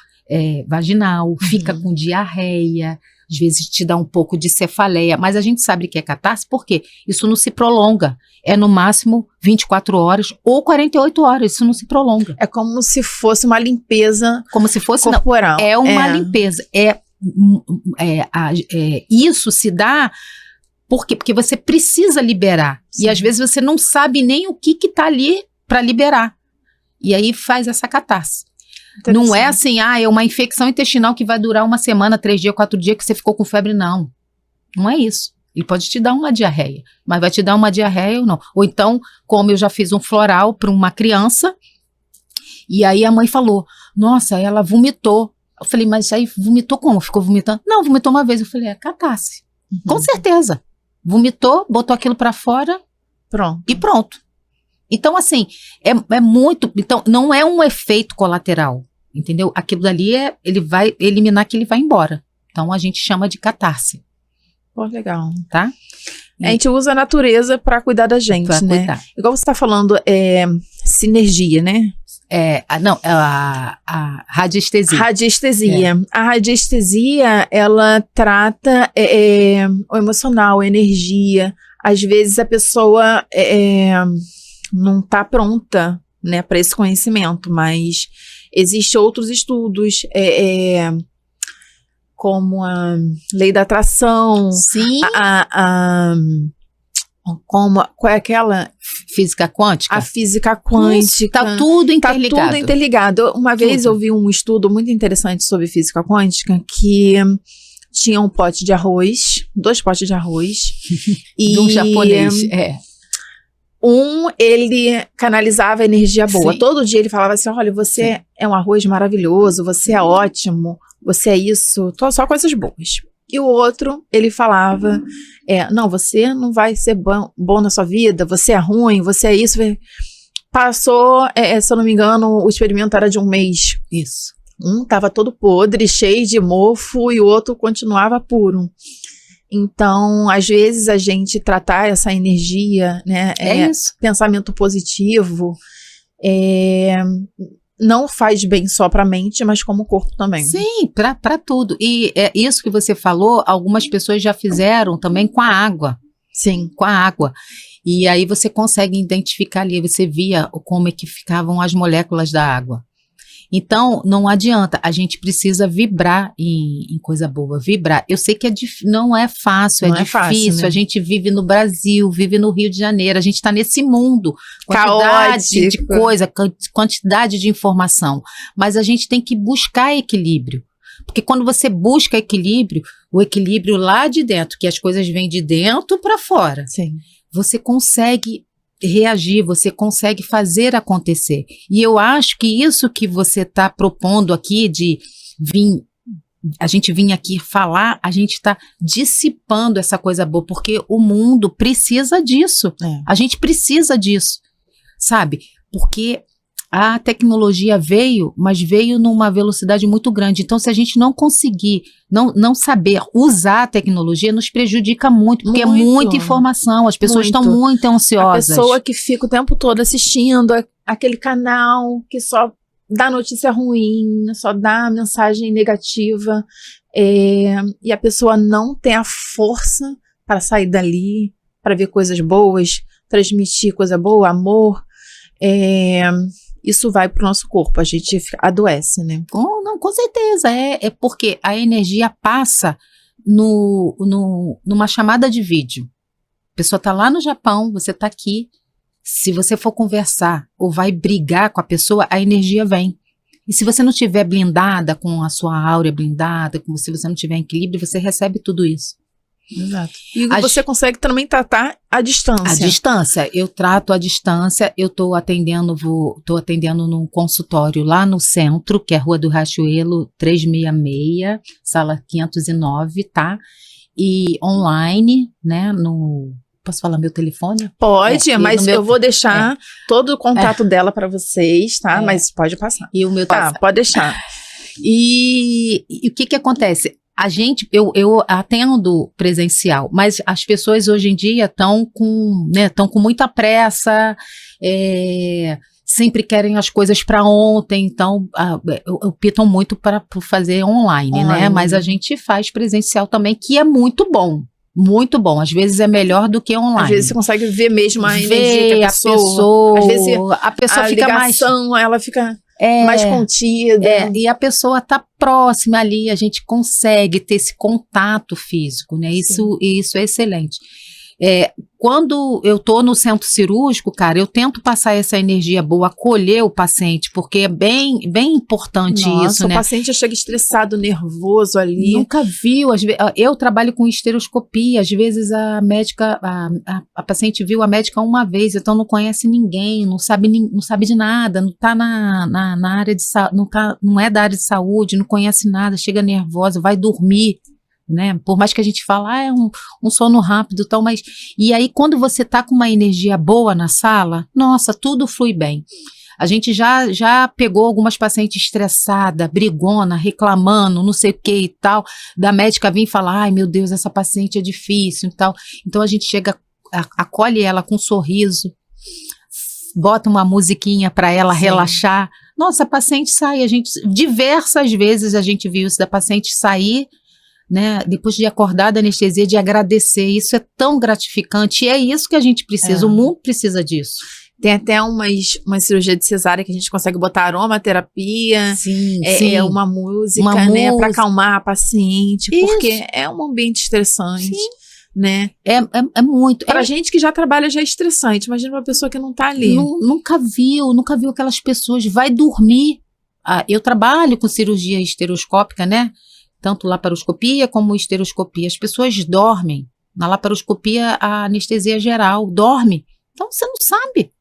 vaginal, fica com diarreia, às vezes te dá um pouco de cefaleia, mas a gente sabe que é catarse porque isso não se prolonga. É no máximo 24 horas ou 48 horas, isso não se prolonga. É como se fosse uma limpeza como se fosse corporal. Não, é uma limpeza. Isso se dá por quê? Porque você precisa liberar. Sim. E às vezes você não sabe nem o que está ali para liberar. E aí faz essa catarse. Não é assim, é uma infecção intestinal que vai durar 1 semana, 3 dias, 4 dias que você ficou com febre, não. Não é isso. Ele pode te dar uma diarreia, mas vai te dar uma diarreia ou não. Ou então, como eu já fiz um floral para uma criança, e aí a mãe falou, nossa, ela vomitou. Eu falei, mas aí vomitou como? Ficou vomitando? Não, vomitou uma vez. Eu falei, catarse. Com certeza. Vomitou, botou aquilo para fora, pronto. E pronto. Então, assim, é muito... Então, não é um efeito colateral, entendeu? Aquilo dali, ele vai eliminar que ele vai embora. Então, a gente chama de catarse. Pô, legal. Tá? A gente usa a natureza para cuidar da gente, pra né? Cuidar. Igual você está falando, sinergia, né? A radiestesia. Radiestesia. A radiestesia, ela trata o emocional, a energia. Às vezes a pessoa não está pronta, né, para esse conhecimento, mas existem outros estudos, como a lei da atração. Sim. Qual é aquela? Física quântica? A física quântica. Está tudo interligado. Está tudo interligado. Uma vez eu vi um estudo muito interessante sobre física quântica que tinha um pote de arroz, 2 potes de arroz. De um japonês, ele canalizava energia boa. Sim. Todo dia ele falava assim, olha, você é um arroz maravilhoso, você é ótimo, você é isso, só coisas boas. E o outro, ele falava, não, você não vai ser bom na sua vida, você é ruim, você é isso. Passou, se eu não me engano, o experimento era de 1 mês. Isso. Um estava todo podre, cheio de mofo, e o outro continuava puro. Então, às vezes, a gente tratar essa energia, né, isso. Pensamento positivo, não faz bem só para a mente, mas como o corpo também. Sim, para tudo. E isso que você falou, algumas pessoas já fizeram também com a água. Sim. Com a água. E aí você consegue identificar ali, você via como é que ficavam as moléculas da água. Então, não adianta, a gente precisa vibrar em coisa boa, vibrar. Eu sei que não é fácil, não é difícil, fácil, né? A gente vive no Brasil, vive no Rio de Janeiro, a gente está nesse mundo, quantidade de coisa, quantidade de informação, mas a gente tem que buscar equilíbrio, porque quando você busca equilíbrio, o equilíbrio lá de dentro, que as coisas vêm de dentro para fora, sim, você consegue reagir, você consegue fazer acontecer. E eu acho que isso que você está propondo aqui de a gente vir aqui falar, a gente está dissipando essa coisa boa, porque o mundo precisa disso. A gente precisa disso, sabe? Porque a tecnologia veio, mas veio numa velocidade muito grande. Então, se a gente não conseguir, não saber usar a tecnologia, nos prejudica muito, porque é muita informação, as pessoas estão muito ansiosas. A pessoa que fica o tempo todo assistindo aquele canal que só dá notícia ruim, só dá mensagem negativa, e a pessoa não tem a força para sair dali, para ver coisas boas, transmitir coisa boa, amor, isso vai pro nosso corpo, a gente adoece, né? Não, com certeza, é porque a energia passa numa chamada de vídeo. A pessoa tá lá no Japão, você tá aqui, se você for conversar ou vai brigar com a pessoa, a energia vem. E se você não estiver blindada, com a sua áurea blindada, como se você não tiver em equilíbrio, você recebe tudo isso. Exato. E você consegue também tratar à distância. À distância, eu trato à distância, eu tô atendendo num consultório lá no centro, que é a Rua do Riachuelo 366, sala 509, tá? E online, né, posso falar meu telefone? Pode, mas eu vou deixar todo o contato dela para vocês, tá? Mas pode passar. E o meu pode deixar. E o que acontece? eu atendo presencial, mas as pessoas hoje em dia estão com muita pressa, sempre querem as coisas para ontem, então optam muito para fazer online, né? Mas a gente faz presencial também, que é muito bom. Muito bom, às vezes é melhor do que online. Às vezes você consegue ver mesmo a energia da pessoa. Às vezes a pessoa fica ligação, ela fica mais contida. E a pessoa está próxima ali, a gente consegue ter esse contato físico, né? Isso é excelente. Quando eu estou no centro cirúrgico, cara, eu tento passar essa energia boa, acolher o paciente, porque é bem, bem importante isso, né? O paciente já chega estressado, nervoso ali. Nunca viu, eu trabalho com esteroscopia, às vezes a médica, a paciente viu a médica uma vez, então não conhece ninguém, não sabe de nada, não está na área de saúde, não é da área de saúde, não conhece nada, chega nervosa, vai dormir. Né? Por mais que a gente fale, é um sono rápido e tal, mas... E aí, quando você tá com uma energia boa na sala, nossa, tudo flui bem. A gente já pegou algumas pacientes estressadas, brigona, reclamando, não sei o que e tal, da médica vir falar, ai meu Deus, essa paciente é difícil e tal. Então a gente chega, acolhe ela com um sorriso, bota uma musiquinha para ela relaxar. Nossa, a paciente sai, diversas vezes a gente viu isso da paciente sair, né, depois de acordar da anestesia, de agradecer, isso é tão gratificante, e é isso que a gente precisa, o mundo precisa disso. Tem até uma cirurgia de cesárea que a gente consegue botar aromaterapia, sim. Uma música, né, para acalmar a paciente, porque é um ambiente estressante. Sim. Né? É muito. Pra gente que já trabalha já é estressante, imagina uma pessoa que não tá ali. Nunca viu aquelas pessoas, vai dormir. Eu trabalho com cirurgia esteroscópica, né? Tanto laparoscopia como esteroscopia. As pessoas dormem. Na laparoscopia, a anestesia geral dorme. Então, você não sabe.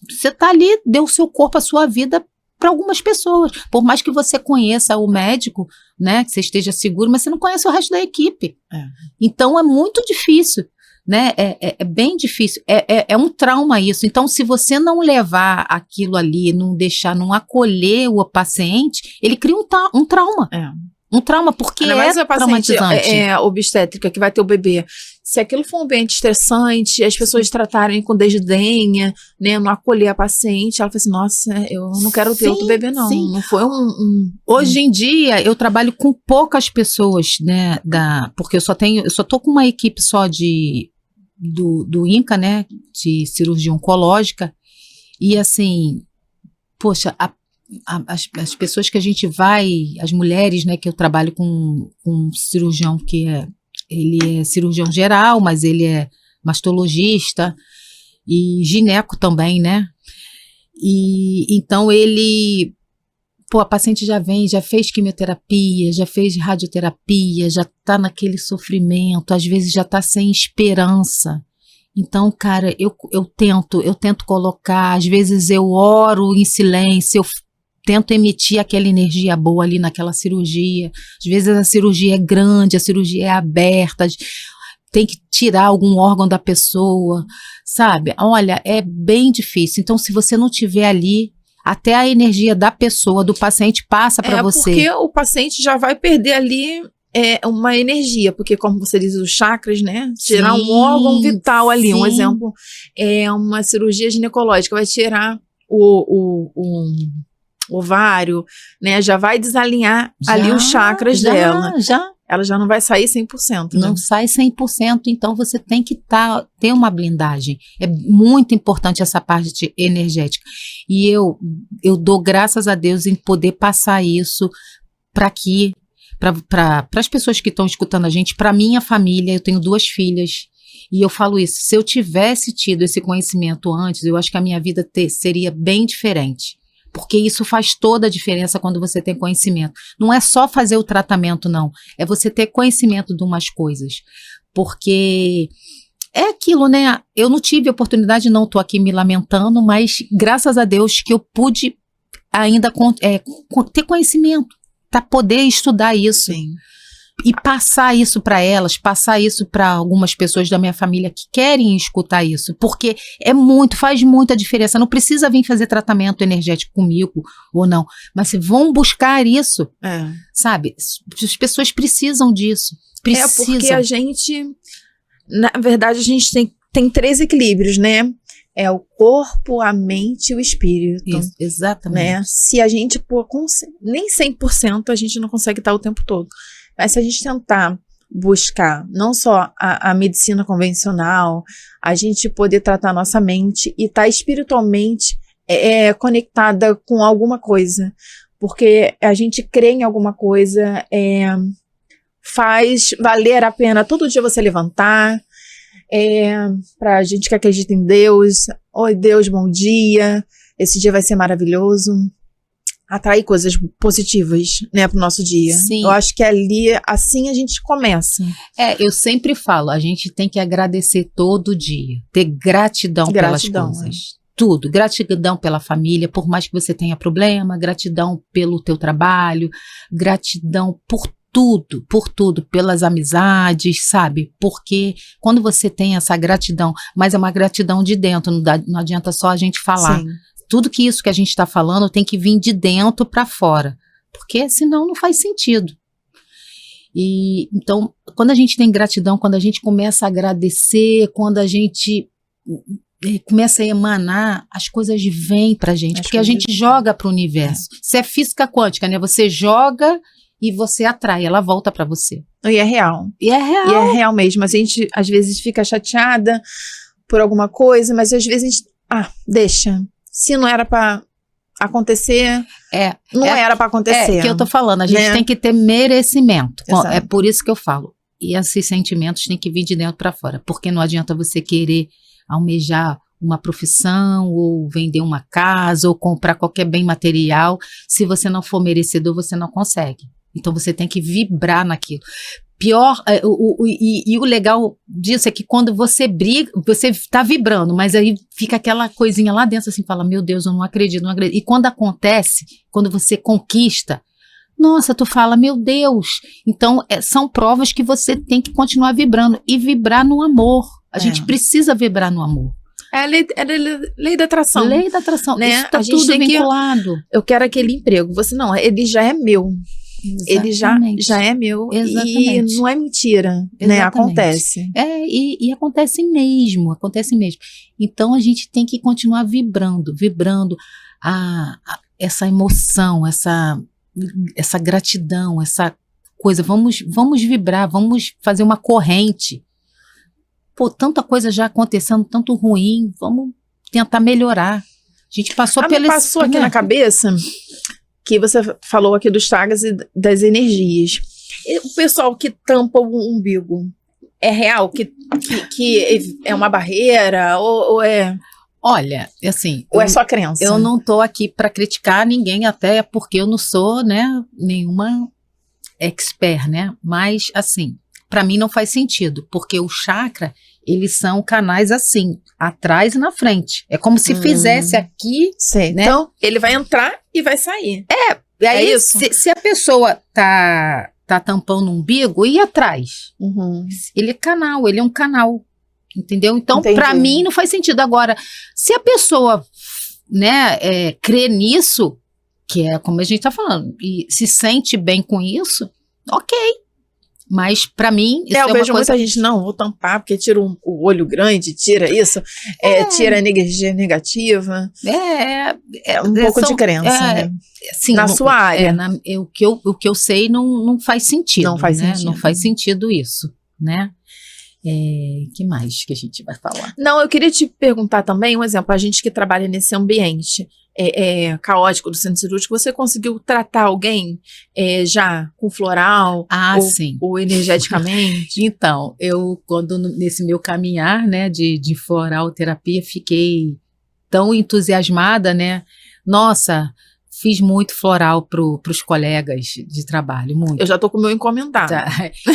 Você tá ali, deu o seu corpo, a sua vida para algumas pessoas. Por mais que você conheça o médico, né, que você esteja seguro, mas você não conhece o resto da equipe. Então, é muito difícil, né? É bem difícil. É um trauma isso. Então, se você não levar aquilo ali, não deixar, não acolher o paciente, ele cria um trauma. Um trauma, porque traumatizante. Obstétrica, que vai ter o bebê. Se aquilo for um ambiente estressante, as pessoas tratarem com desdenha, né, não acolher a paciente, ela fala assim, nossa, eu não quero ter outro bebê, não. Não foi Hoje em dia, eu trabalho com poucas pessoas, né, porque eu só tô com uma equipe só do INCA, né, de cirurgia oncológica, e assim, poxa, as pessoas que a gente vai, as mulheres, né, que eu trabalho com um cirurgião que ele é cirurgião geral, mas ele é mastologista e gineco também, né? E então a paciente já vem, já fez quimioterapia, já fez radioterapia, já tá naquele sofrimento, às vezes já tá sem esperança. Então, cara, eu tento colocar, às vezes eu oro em silêncio, eu tento emitir aquela energia boa ali naquela cirurgia. Às vezes a cirurgia é grande, a cirurgia é aberta, tem que tirar algum órgão da pessoa, sabe? Olha, é bem difícil. Então, se você não tiver ali, até a energia da pessoa, do paciente, passa para você. Porque o paciente já vai perder ali uma energia, porque como você diz, os chakras, né? Tirar um órgão vital ali. Um exemplo é uma cirurgia ginecológica, vai tirar o ovário, né, já vai desalinhar ali os chakras dela. Ela já não vai sair 100%. Não sai 100%, então você tem que ter uma blindagem. É muito importante essa parte energética. E eu dou graças a Deus em poder passar isso para as pessoas que estão escutando a gente, para minha família. Eu tenho 2 filhas. E eu falo isso, se eu tivesse tido esse conhecimento antes, eu acho que a minha vida seria bem diferente. Porque isso faz toda a diferença quando você tem conhecimento. Não é só fazer o tratamento, não. É você ter conhecimento de umas coisas. Porque é aquilo, né? Eu não tive oportunidade, não estou aqui me lamentando, mas graças a Deus que eu pude ainda ter conhecimento para poder estudar isso. Sim. e passar isso para elas, passar isso para algumas pessoas da minha família que querem escutar isso, porque faz muita diferença. Não precisa vir fazer tratamento energético comigo ou não, mas vão buscar isso, sabe? As pessoas precisam disso. Precisam. Porque a gente, na verdade, a gente tem 3 equilíbrios, né? É o corpo, a mente e o espírito. Isso, exatamente. Né? Se a gente nem 100% a gente não consegue estar o tempo todo. Mas se a gente tentar buscar não só a medicina convencional, a gente poder tratar a nossa mente e estar espiritualmente conectada com alguma coisa. Porque a gente crê em alguma coisa, faz valer a pena todo dia você levantar. Pra gente que acredita em Deus, oi Deus, bom dia, esse dia vai ser maravilhoso, atrair coisas positivas, né, pro nosso dia. Sim. Eu acho que assim a gente começa. Eu sempre falo, a gente tem que agradecer todo dia, ter gratidão pelas coisas. Tudo, gratidão pela família, por mais que você tenha problema, gratidão pelo teu trabalho, gratidão por tudo, pelas amizades, sabe? Porque quando você tem essa gratidão, mas é uma gratidão de dentro, não adianta só a gente falar. Sim. Tudo que isso que a gente está falando tem que vir de dentro para fora, porque senão não faz sentido. E então, quando a gente tem gratidão, quando a gente começa a agradecer, quando a gente começa a emanar, as coisas vêm pra gente, porque a gente joga pro universo. Isso é física quântica, né? Você joga e você atrai, ela volta pra você. E é real. E é real. E é real mesmo. A gente, às vezes, fica chateada por alguma coisa, mas às vezes a gente, deixa. Se não era pra acontecer, não era pra acontecer. É que eu tô falando, a gente tem que ter merecimento. Exato. É por isso que eu falo. E esses sentimentos têm que vir de dentro pra fora, porque não adianta você querer almejar uma profissão, ou vender uma casa, ou comprar qualquer bem material. Se você não for merecedor, você não consegue. Então você tem que vibrar naquilo. Pior, e o legal disso é que quando você briga, você tá vibrando, mas aí fica aquela coisinha lá dentro assim, fala, meu Deus, eu não acredito. E quando acontece, quando você conquista, nossa, tu fala, meu Deus. Então são provas que você tem que continuar vibrando, e vibrar no amor. A gente precisa vibrar no amor. É a lei da atração. Lei da atração, né? Isso tá tudo vinculado. Eu quero aquele emprego. Você não, ele já é meu. Exatamente. Ele já é meu. Exatamente. E não é mentira, Exatamente. né? Acontece. E acontece mesmo, Então a gente tem que continuar vibrando essa emoção, essa gratidão, essa coisa. Vamos vibrar, vamos fazer uma corrente. Pô, tanta coisa já acontecendo, tanto ruim, vamos tentar melhorar. A gente passou me passou aqui na cabeça que você falou aqui dos chagas e das energias. E o pessoal que tampa o umbigo, é real? Que é uma barreira? Ou é... Olha, assim... Ou é só crença? Eu não tô aqui para criticar ninguém, até porque eu não sou, né, nenhuma expert, né? Mas, assim, para mim não faz sentido, porque o chakra, eles são canais assim, atrás e na frente. É como se fizesse aqui, sei, né? Então, ele vai entrar e vai sair. E aí, é isso? Se a pessoa tá tampando o umbigo, e atrás? Ele é um canal, entendeu? Então, para mim, não faz sentido. Agora, se a pessoa, né, crê nisso, que é como a gente tá falando, e se sente bem com isso, ok. Mas, pra mim, isso eu vejo muita gente, não, vou tampar, porque tira o olho grande, tira isso, tira a energia negativa. É um pouco de crença, né? Sim, na sua área. O que eu sei não faz sentido. Não faz sentido. Não faz sentido isso, né? Que mais que a gente vai falar? Não, eu queria te perguntar também, um exemplo, a gente que trabalha nesse ambiente caótico do centro cirúrgico, você conseguiu tratar alguém já com floral? Sim. Ou energeticamente? Então, eu, nesse meu caminhar, né, de floral terapia, fiquei tão entusiasmada, né? Nossa, fiz muito floral pros colegas de trabalho, muito. Eu já tô com o meu encomendado.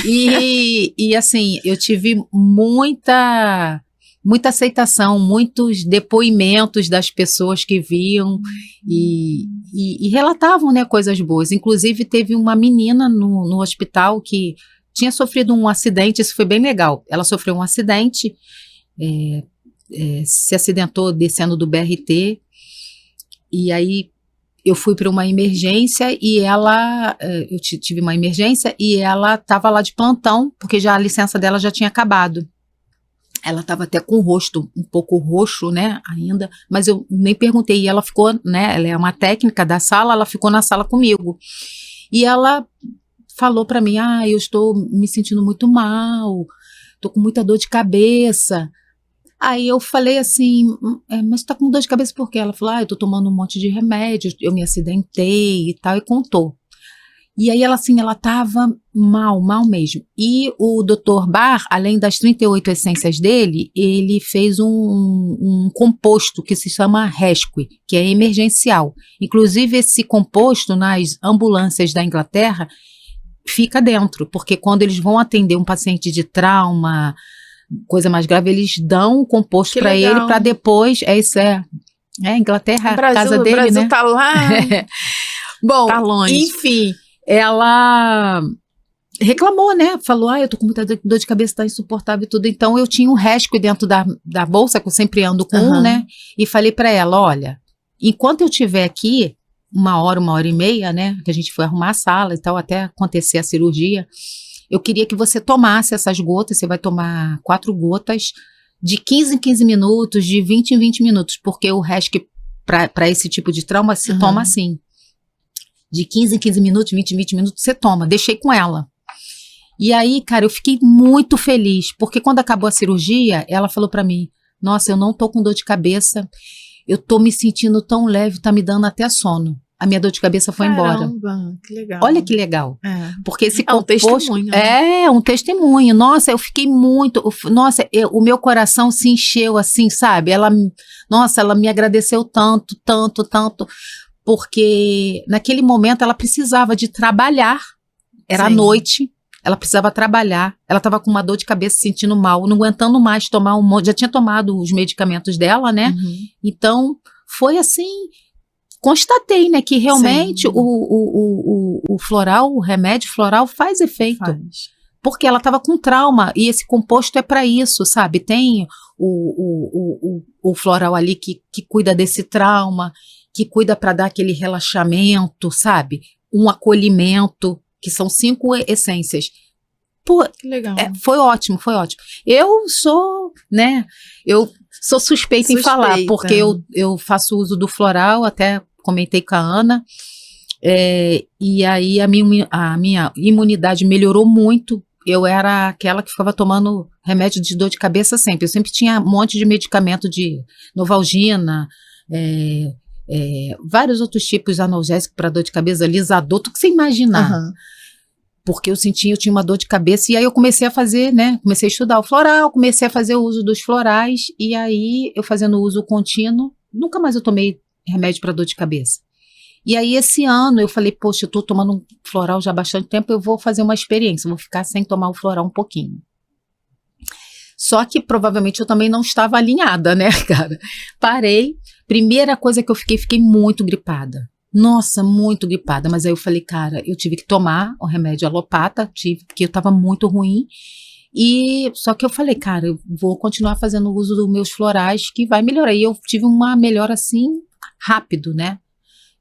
E assim, eu tive muita muita aceitação, muitos depoimentos das pessoas que viam e relatavam, né, coisas boas. Inclusive, teve uma menina no hospital que tinha sofrido um acidente, isso foi bem legal. Ela sofreu um acidente, se acidentou descendo do BRT, e aí eu fui para uma emergência e eu tive uma emergência e ela estava lá de plantão, porque já a licença dela já tinha acabado. Ela estava até com o rosto um pouco roxo, né, ainda, mas eu nem perguntei, e ela ficou, né, ela é uma técnica da sala, ela ficou na sala comigo. E ela falou para mim, eu estou me sentindo muito mal, estou com muita dor de cabeça. Aí eu falei assim, mas você tá com dor de cabeça por quê? Ela falou, eu tô tomando um monte de remédio, eu me acidentei e tal, e contou. E aí ela tava mal mesmo. E o Dr. Bar, além das 38 essências dele, ele fez um composto que se chama Rescue, que é emergencial. Inclusive esse composto nas ambulâncias da Inglaterra fica dentro, porque quando eles vão atender um paciente de trauma, coisa mais grave, eles dão o composto para ele, para depois, Inglaterra, a casa dele, Brasil, né? Tá lá. Bom, tá longe. Enfim, ela reclamou, né? Falou, eu tô com muita dor de cabeça, tá insuportável e tudo. Então eu tinha um Rescue dentro da bolsa, que eu sempre ando com né? E falei para ela, olha, enquanto eu estiver aqui, 1 hora e meia, né? Que a gente foi arrumar a sala e tal, até acontecer a cirurgia, eu queria que você tomasse essas gotas, você vai tomar 4 gotas, de 15 em 15 minutos, de 20 em 20 minutos, porque o Rescue, para esse tipo de trauma, se toma assim. De 15 em 15 minutos, 20 em 20 minutos, você toma. Deixei com ela. E aí, cara, eu fiquei muito feliz, porque quando acabou a cirurgia, ela falou pra mim, nossa, eu não tô com dor de cabeça, eu tô me sentindo tão leve, tá me dando até sono. A minha dor de cabeça foi embora. Caramba, que legal. Olha que legal. Porque esse composto... um testemunho. Um testemunho. Nossa, eu fiquei muito... Nossa, o meu coração se encheu assim, sabe? Ela me agradeceu tanto, porque naquele momento ela precisava de trabalhar. Era à noite, ela precisava trabalhar. Ela estava com uma dor de cabeça, se sentindo mal, não aguentando mais tomar já tinha tomado os medicamentos dela, né? Então, foi assim... Constatei, né, que realmente o floral, o remédio floral faz efeito. Porque ela estava com trauma e esse composto é para isso, sabe? Tem o floral ali que cuida desse trauma, que cuida para dar aquele relaxamento, sabe? Um acolhimento, que são 5 essências. Pô, que legal. Foi ótimo. Eu sou, né, suspeita em falar, porque eu faço uso do floral, até comentei com a Ana, e aí a minha imunidade melhorou muito. Eu era aquela que ficava tomando remédio de dor de cabeça sempre. Eu sempre tinha um monte de medicamento de Novalgina, vários outros tipos de analgésicos para dor de cabeça, alisador, tudo que você imaginar. Porque eu tinha uma dor de cabeça, e aí eu comecei a fazer, né, comecei a estudar o floral, comecei a fazer o uso dos florais, e aí eu fazendo o uso contínuo, nunca mais eu tomei remédio para dor de cabeça. E aí esse ano eu falei, poxa, eu tô tomando um floral já há bastante tempo, eu vou fazer uma experiência, vou ficar sem tomar o floral um pouquinho. Só que provavelmente eu também não estava alinhada, né, cara? Parei, primeira coisa que eu fiquei muito gripada. Nossa, muito gripada, mas aí eu falei, cara, eu tive que tomar o remédio alopata, porque eu tava muito ruim, e só que eu falei, cara, eu vou continuar fazendo o uso dos meus florais, que vai melhorar, e eu tive uma melhora assim, rápido, né?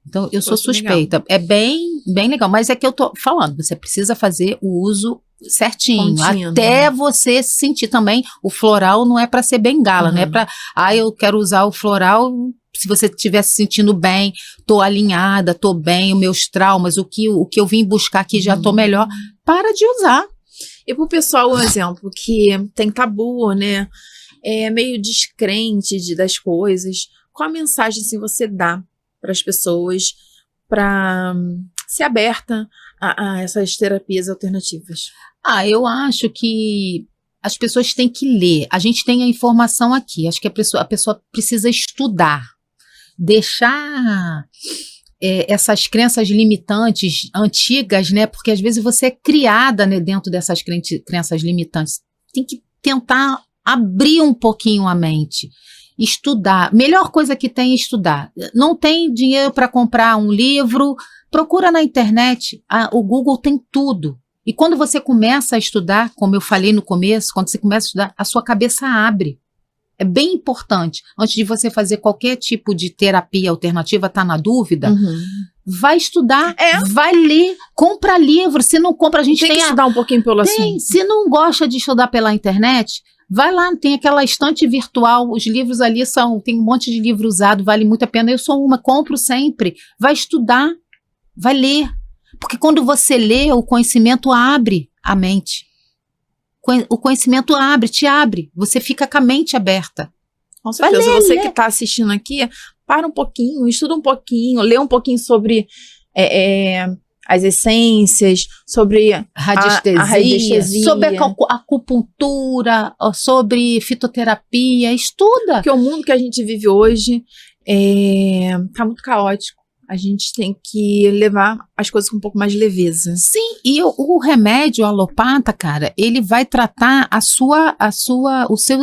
Então, eu sou suspeita, legal. É bem legal, mas é que eu tô falando, você precisa fazer o uso certinho, contínuo, até você sentir também, o floral não é para ser bengala, não é para, eu quero usar o floral... Se você estiver se sentindo bem, tô alinhada, tô bem, os meus traumas, o que eu vim buscar aqui já tô melhor, para de usar. E pro pessoal, um exemplo, que tem tabu, né, é meio descrente das coisas, qual a mensagem assim, você dá para as pessoas para ser aberta a essas terapias alternativas? Eu acho que as pessoas têm que ler. A gente tem a informação aqui, acho que a pessoa precisa estudar. Deixar essas crenças limitantes antigas, né? Porque às vezes você é criada, né, dentro dessas crenças limitantes. Tem que tentar abrir um pouquinho a mente. Estudar. Melhor coisa que tem é estudar. Não tem dinheiro para comprar um livro, procura na internet. O Google tem tudo. E quando você começa a estudar, como eu falei no começo, quando você começa a estudar, a sua cabeça abre. É bem importante. Antes de você fazer qualquer tipo de terapia alternativa, tá na dúvida, vai estudar, vai ler, compra livro. Se não compra, a gente tem que estudar um pouquinho pelo assunto. Se não gosta de estudar pela internet, vai lá, tem aquela estante virtual, os livros ali tem um monte de livro usado, vale muito a pena. Eu sou compro sempre. Vai estudar, vai ler. Porque quando você lê, o conhecimento abre a mente. O conhecimento te abre. Você fica com a mente aberta. Com certeza. Você que está assistindo aqui, para um pouquinho, estuda um pouquinho, lê um pouquinho sobre as essências, sobre a radiestesia, sobre a acupuntura, sobre fitoterapia. Estuda. Porque o mundo que a gente vive hoje está muito caótico. A gente tem que levar as coisas com um pouco mais de leveza. Sim, e o remédio alopata, cara, ele vai tratar o seu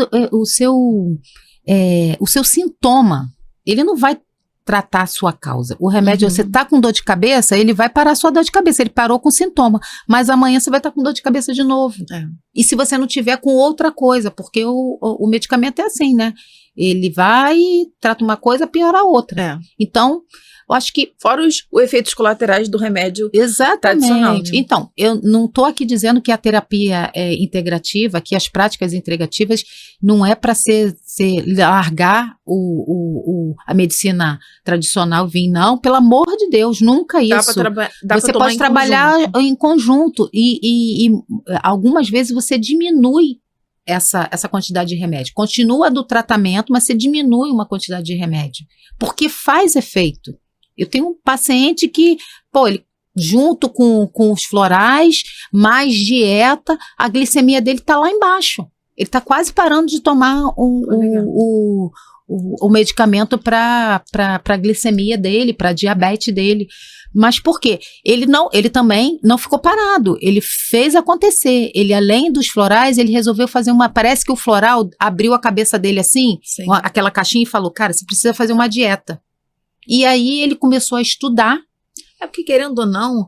sintoma. Ele não vai tratar a sua causa. O remédio, você tá com dor de cabeça, ele vai parar a sua dor de cabeça. Ele parou com sintoma, mas amanhã você vai estar com dor de cabeça de novo. E se você não tiver com outra coisa, porque o medicamento é assim, né? Ele vai, trata uma coisa, piora a outra. Então, eu acho que... Fora os efeitos colaterais do remédio tradicional. Né? Então, eu não estou aqui dizendo que a terapia integrativa, que as práticas integrativas não é para largar a medicina tradicional vir, não, pelo amor de Deus, nunca isso. Você pode trabalhar em conjunto e algumas vezes você diminui essa quantidade de remédio. Continua do tratamento, mas você diminui uma quantidade de remédio, porque faz efeito. Eu tenho um paciente que, ele junto com os florais, mais dieta, a glicemia dele está lá embaixo. Ele está quase parando de tomar o medicamento para a glicemia dele, para a diabetes dele. Mas por quê? Ele também não ficou parado. Ele fez acontecer. Ele, além dos florais, ele resolveu fazer parece que o floral abriu a cabeça dele assim, aquela caixinha, e falou, cara, você precisa fazer uma dieta. E aí ele começou a estudar. Porque, querendo ou não,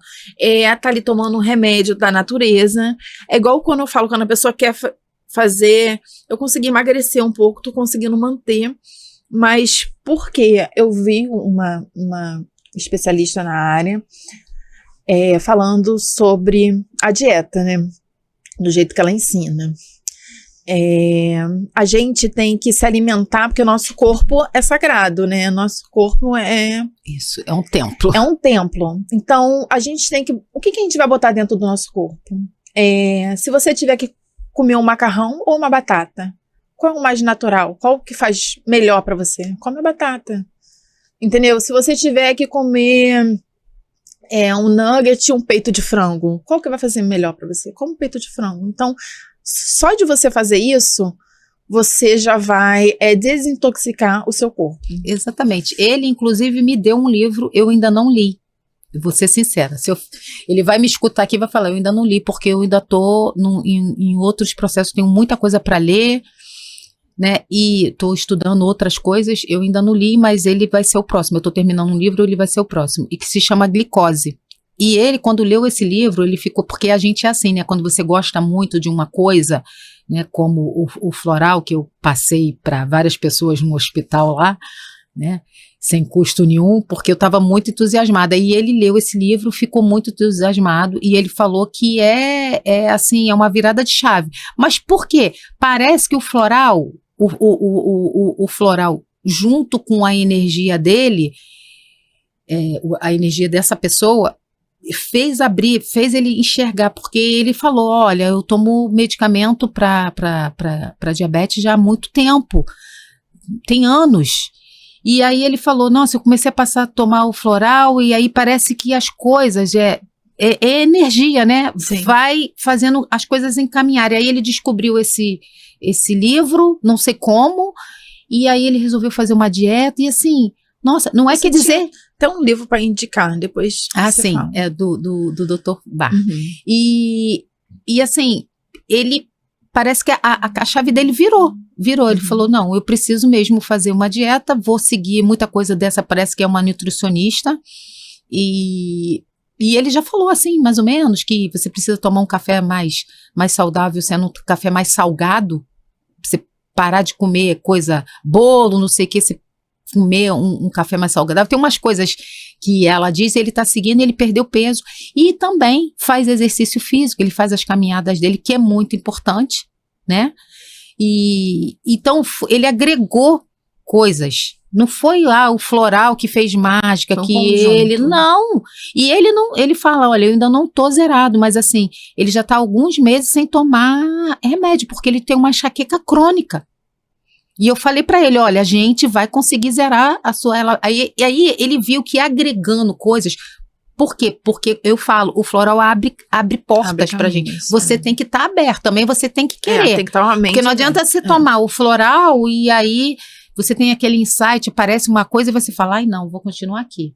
tá ali tomando um remédio da natureza. É igual quando eu falo, quando a pessoa quer fazer... Eu consegui emagrecer um pouco, tô conseguindo manter. Mas por quê? Eu vi uma especialista na área falando sobre a dieta, né? Do jeito que ela ensina. A gente tem que se alimentar, porque o nosso corpo é sagrado, né? Nosso corpo Isso, é um templo. É um templo. Então, a gente tem que... O que a gente vai botar dentro do nosso corpo? Se você tiver que comer um macarrão ou uma batata, qual é o mais natural? Qual que faz melhor pra você? Come a batata. Entendeu? Se você tiver que comer um nugget e um peito de frango, qual que vai fazer melhor pra você? Come um peito de frango. Então, só de você fazer isso, você já vai desintoxicar o seu corpo. Exatamente. Ele, inclusive, me deu um livro, eu ainda não li. Vou ser sincera. Ele vai me escutar aqui e vai falar, eu ainda não li, porque eu ainda estou em outros processos, tenho muita coisa para ler, né? E estou estudando outras coisas, eu ainda não li, mas ele vai ser o próximo. Eu estou terminando um livro, ele vai ser o próximo, e que se chama Glicose. E ele, quando leu esse livro, ele ficou... Porque a gente é assim, né? Quando você gosta muito de uma coisa, né? Como o floral, que eu passei para várias pessoas no hospital lá, né? Sem custo nenhum, porque eu estava muito entusiasmada. E ele leu esse livro, ficou muito entusiasmado, e ele falou que assim, é uma virada de chave. Mas por quê? Parece que o floral, o floral, junto com a energia dele, a energia dessa pessoa, fez ele enxergar, porque ele falou, olha, eu tomo medicamento para diabetes já há muito tempo, tem anos. E aí ele falou, nossa, eu comecei a tomar o floral, e aí parece que as coisas, energia, né? Sim. Vai fazendo as coisas encaminharem. Aí ele descobriu esse livro, não sei como, e aí ele resolveu fazer uma dieta, e assim, nossa, não é que dizer... Tem um livro para indicar, depois sim, é do Dr. Bach. Uhum. E assim, ele parece que a chave dele virou. Ele falou, não, eu preciso mesmo fazer uma dieta, vou seguir muita coisa dessa, parece que é uma nutricionista, e ele já falou assim, mais ou menos, que você precisa tomar um café mais saudável, sendo um café mais salgado, você parar de comer bolo, não sei o que, você comer um café mais saudável. Tem umas coisas que ela diz, ele tá seguindo, ele perdeu peso, e também faz exercício físico, ele faz as caminhadas dele, que é muito importante, né? E então ele agregou coisas. Não foi lá o floral que fez mágica, Foi um que conjunto. ele não. E ele fala, olha, eu ainda não tô zerado, mas assim, ele já tá há alguns meses sem tomar remédio, porque ele tem uma enxaqueca crônica. E eu falei pra ele, olha, a gente vai conseguir zerar a sua... Aí ele viu que agregando coisas... Por quê? Porque eu falo, o floral abre portas pra gente. Você tem que estar aberto, também você tem que querer. Tem que estar uma mente. Porque não adianta você tomar o floral e aí você tem aquele insight, parece uma coisa e você fala, ai não, vou continuar aqui.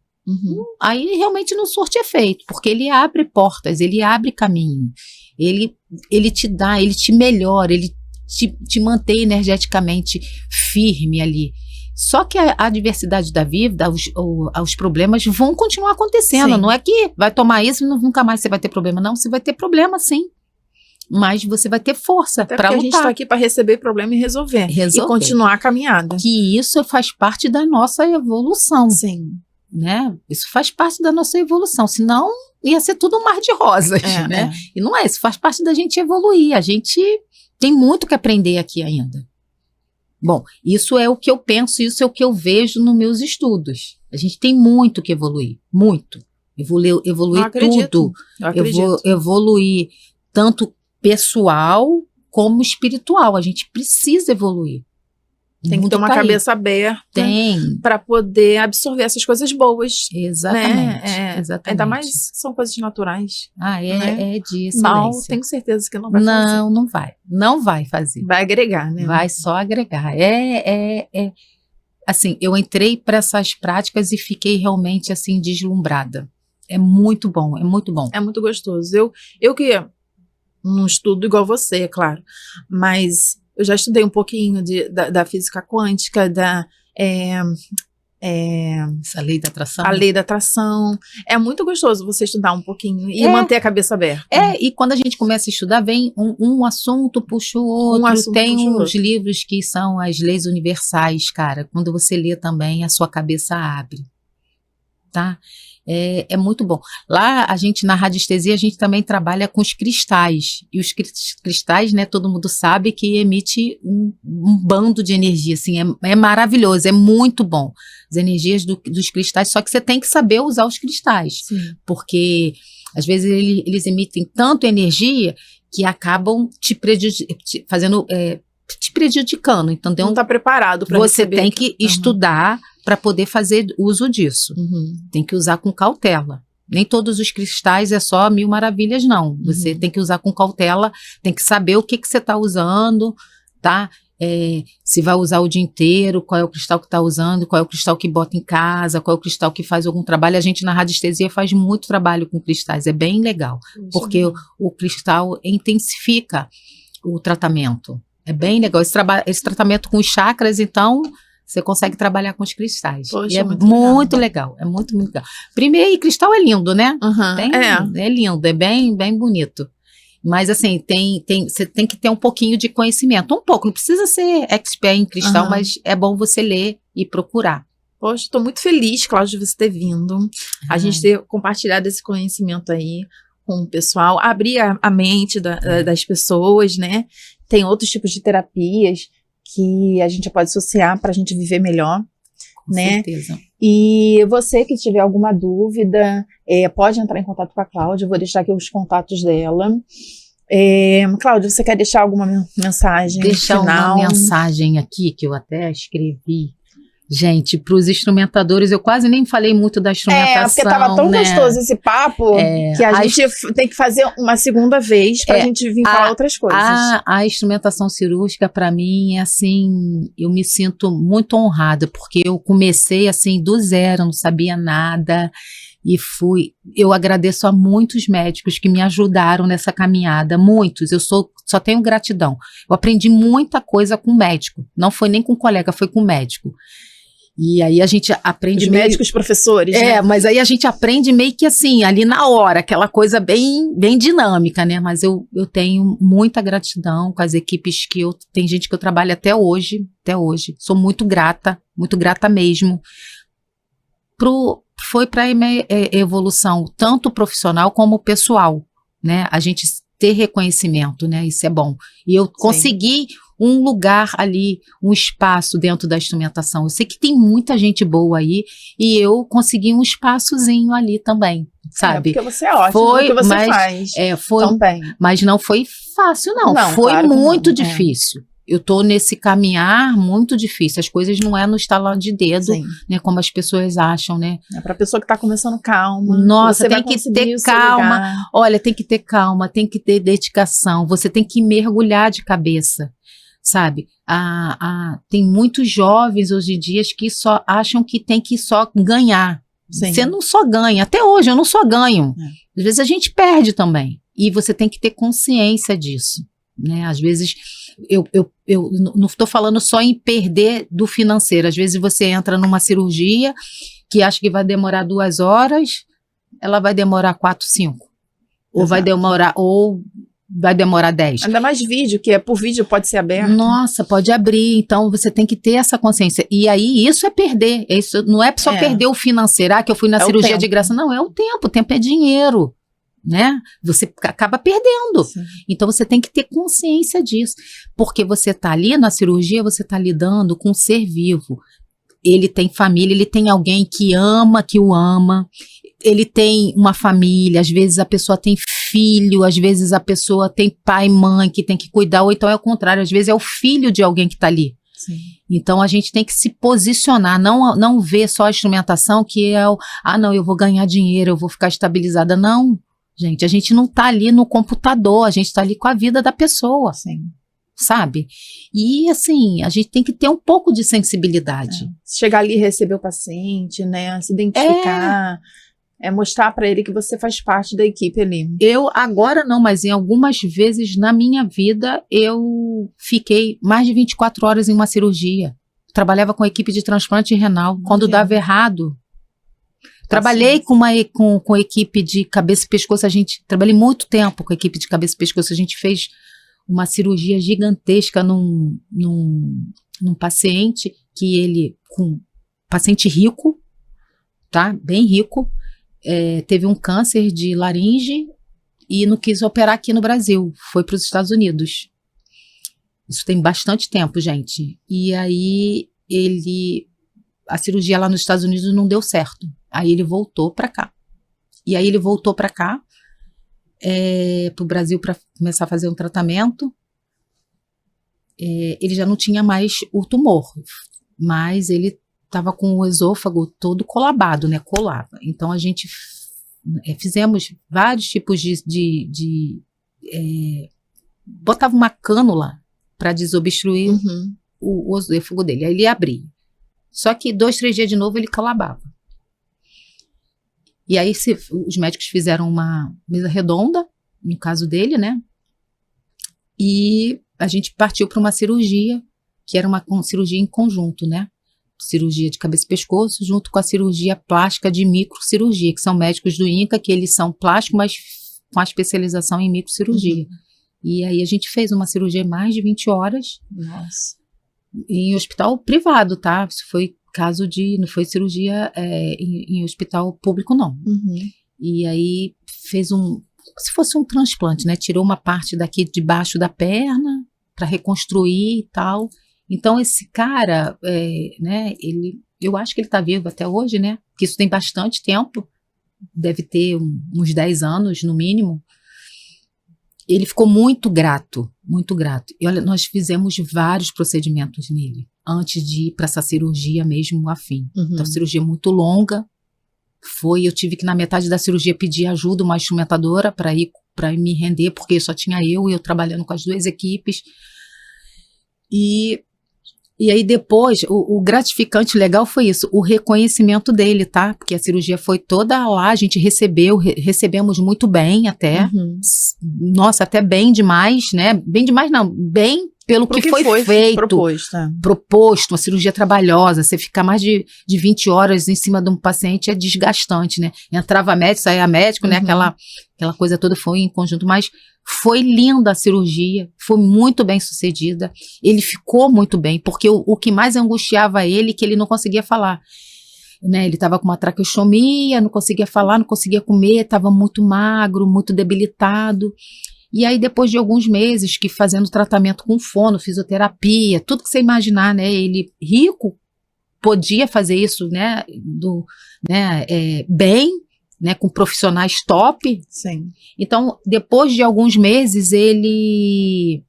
Aí realmente não surte efeito, porque ele abre portas, ele abre caminho. Ele te dá, ele te melhora, ele te mantém energeticamente firme ali. Só que a diversidade da vida, os problemas vão continuar acontecendo. Sim. Não é que vai tomar isso e nunca mais você vai ter problema. Não, você vai ter problema sim. Mas você vai ter força para lutar. A gente está aqui para receber problema e resolver. E continuar a caminhada. Que isso faz parte da nossa evolução. Sim. Né? Isso faz parte da nossa evolução. Senão ia ser tudo um mar de rosas. Né? E não é. Isso faz parte da gente evoluir. A gente tem muito que aprender aqui ainda. Bom, isso é o que eu penso, isso é o que eu vejo nos meus estudos. A gente tem muito que evoluir, muito. Evoluir tudo. Evoluir tanto pessoal como espiritual. A gente precisa evoluir. Tem que ter uma cabeça aberta para poder absorver essas coisas boas. Exatamente, né? Exatamente. Ainda mais são coisas naturais. É de excelência. Mal, tenho certeza que não vai fazer. Não vai. Não vai fazer. Vai agregar, né? Vai só agregar. Assim, eu entrei para essas práticas e fiquei realmente assim deslumbrada. É muito bom, é muito bom. É muito gostoso. Eu que não estudo igual você, é claro, mas eu já estudei um pouquinho da física quântica, essa lei da atração. A lei da atração. É muito gostoso você estudar um pouquinho e manter a cabeça aberta. E quando a gente começa a estudar, vem um assunto, puxa o outro. Tem uns livros que são as leis universais, cara. Quando você lê também, a sua cabeça abre. Tá? É muito bom. Lá, a gente, na radiestesia, a gente também trabalha com os cristais. E os cristais, né, todo mundo sabe que emite um bando de energia, assim, é maravilhoso, é muito bom. As energias dos cristais, só que você tem que saber usar os cristais. Sim. Porque, às vezes, eles emitem tanto energia que acabam te prejudicando. Então, não está preparado para receber. Você tem que estudar para poder fazer uso disso. Tem que usar com cautela. Nem todos os cristais é só mil maravilhas, não. Você tem que usar com cautela, tem que saber o que você está usando, tá? Se vai usar o dia inteiro, qual é o cristal que está usando, qual é o cristal que bota em casa, qual é o cristal que faz algum trabalho. A gente na radiestesia faz muito trabalho com cristais, é bem legal, porque o cristal intensifica o tratamento. É bem legal. Esse tratamento com os chakras, então, você consegue trabalhar com os cristais. Poxa, e é muito legal. É muito legal. Primeiro, cristal é lindo, né? É lindo, é bem, bem bonito. Mas, assim, você tem que ter um pouquinho de conhecimento. Um pouco, não precisa ser expert em cristal, mas é bom você ler e procurar. Poxa, estou muito feliz, Cláudia, de você ter vindo. A gente ter compartilhado esse conhecimento aí com o pessoal. Abrir a mente das pessoas, né? Tem outros tipos de terapias que a gente pode associar para a gente viver melhor, com certeza. E você que tiver alguma dúvida, pode entrar em contato com a Cláudia, eu vou deixar aqui os contatos dela. Cláudia, você quer deixar alguma mensagem Deixar final? Uma mensagem aqui, que eu até escrevi. Gente, para os instrumentadores, eu quase nem falei muito da instrumentação. Porque estava tão gostoso esse papo que a gente tem que fazer uma segunda vez para a gente vir falar outras coisas. A instrumentação cirúrgica, para mim, é assim, eu me sinto muito honrada, porque eu comecei assim do zero, não sabia nada. Eu agradeço a muitos médicos que me ajudaram nessa caminhada, muitos, só tenho gratidão. Eu aprendi muita coisa com médico, não foi nem com colega, foi com médico. E aí a gente aprende Os médicos professores, né? mas aí a gente aprende meio que assim, ali na hora, aquela coisa bem, bem dinâmica, né? Mas eu tenho muita gratidão com as equipes tem gente que eu trabalho até hoje. Sou muito grata mesmo. Foi para a minha evolução, tanto profissional como pessoal, né? A gente ter reconhecimento, né? Isso é bom. E eu consegui um lugar ali, um espaço dentro da instrumentação. Eu sei que tem muita gente boa aí e eu consegui um espaçozinho ali também, sabe? Porque você é ótimo no que você faz. Também. Mas não foi fácil, não. Foi claro muito difícil. Eu tô nesse caminhar muito difícil. As coisas não é no estalar de dedo, né? Como as pessoas acham, né? É pra pessoa que tá começando calma. Nossa, tem que ter calma. Olha, tem que ter calma, tem que ter dedicação. Você tem que mergulhar de cabeça, sabe? Tem muitos jovens hoje em dia que só acham que tem que só ganhar. Sim. Você não só ganha. Até hoje eu não só ganho. Às vezes a gente perde também. E você tem que ter consciência disso, né? Às vezes eu não estou falando só em perder do financeiro. Às vezes você entra numa cirurgia que acha que vai demorar 2 horas, ela vai demorar 4, 5. Ou vai demorar 10. Ainda mais vídeo, que por vídeo pode ser aberto. Nossa, pode abrir. Então você tem que ter essa consciência. E aí isso é perder. Isso não é só perder o financeiro, que eu fui na cirurgia de graça. Não, é o tempo. O tempo é dinheiro, né? Você acaba perdendo. Sim. Então você tem que ter consciência disso. Porque você tá ali na cirurgia, você tá lidando com um ser vivo. Ele tem família, ele tem alguém que o ama. Ele tem uma família, às vezes a pessoa tem filho, às vezes a pessoa tem pai e mãe que tem que cuidar, ou então é o contrário, às vezes é o filho de alguém que está ali. Sim. Então a gente tem que se posicionar, não ver só a instrumentação que é não, eu vou ganhar dinheiro, eu vou ficar estabilizada. Não, gente, a gente não está ali no computador, a gente está ali com a vida da pessoa. Sim. Sabe? E assim, a gente tem que ter um pouco de sensibilidade. Chegar ali e receber o paciente, né? Se identificar. É mostrar para ele que você faz parte da equipe ali. Eu agora não, mas em algumas vezes na minha vida eu fiquei mais de 24 horas em uma cirurgia. Trabalhava com a equipe de transplante renal. Quando dava errado, trabalhei com a equipe de cabeça e pescoço. Trabalhei muito tempo com a equipe de cabeça e pescoço. A gente fez uma cirurgia gigantesca num paciente paciente rico, tá? Bem rico. Teve um câncer de laringe e não quis operar aqui no Brasil, foi para os Estados Unidos. Isso tem bastante tempo, gente. E aí a cirurgia lá nos Estados Unidos não deu certo. Aí ele voltou para cá. E aí ele voltou para cá, para o Brasil, para começar a fazer um tratamento. Ele já não tinha mais o tumor, mas ele estava com o esôfago todo colabado, né? Colava. Então a gente fizemos vários tipos botava uma cânula para desobstruir o esôfago dele. Aí ele abria. Só que 2, 3 dias de novo ele colabava. E aí os médicos fizeram uma mesa redonda, no caso dele, né? E a gente partiu para uma cirurgia, que era uma cirurgia em conjunto, né? Cirurgia de cabeça e pescoço, junto com a cirurgia plástica de microcirurgia, que são médicos do INCA, que eles são plásticos, mas com a especialização em microcirurgia. E aí a gente fez uma cirurgia de mais de 20 horas. Nossa. Em hospital privado, tá? Isso foi não foi cirurgia em hospital público, não. E aí fez se fosse um transplante, né? Tirou uma parte daqui debaixo da perna para reconstruir e tal. Então esse cara, né? Eu acho que ele está vivo até hoje, né? Porque isso tem bastante tempo, deve ter uns 10 anos no mínimo. Ele ficou muito grato, muito grato. E olha, nós fizemos vários procedimentos nele, antes de ir para essa cirurgia mesmo a fim. Então, a cirurgia muito longa. Eu tive que, na metade da cirurgia, pedir ajuda, uma instrumentadora, para me render, porque só tinha eu trabalhando com as 2 equipes. E E aí depois, o gratificante legal foi isso, o reconhecimento dele, tá? Porque a cirurgia foi toda lá, a gente recebemos muito bem até. Nossa, até bem demais, né? Bem demais não, bem pelo que foi feito. Proposto, uma cirurgia trabalhosa, você ficar mais de 20 horas em cima de um paciente é desgastante, né? Entrava médico, saía médico, né? Aquela coisa toda foi em conjunto, mas foi linda a cirurgia, foi muito bem sucedida, ele ficou muito bem, porque o que mais angustiava ele, que ele não conseguia falar, né? Ele estava com uma traqueostomia, não conseguia falar, não conseguia comer, estava muito magro, muito debilitado. E aí, depois de alguns meses que fazendo tratamento com fono, fisioterapia, tudo que você imaginar, né? Ele rico podia fazer isso, né? Bem, né? Com profissionais top. Sim. Então, depois de alguns meses, ele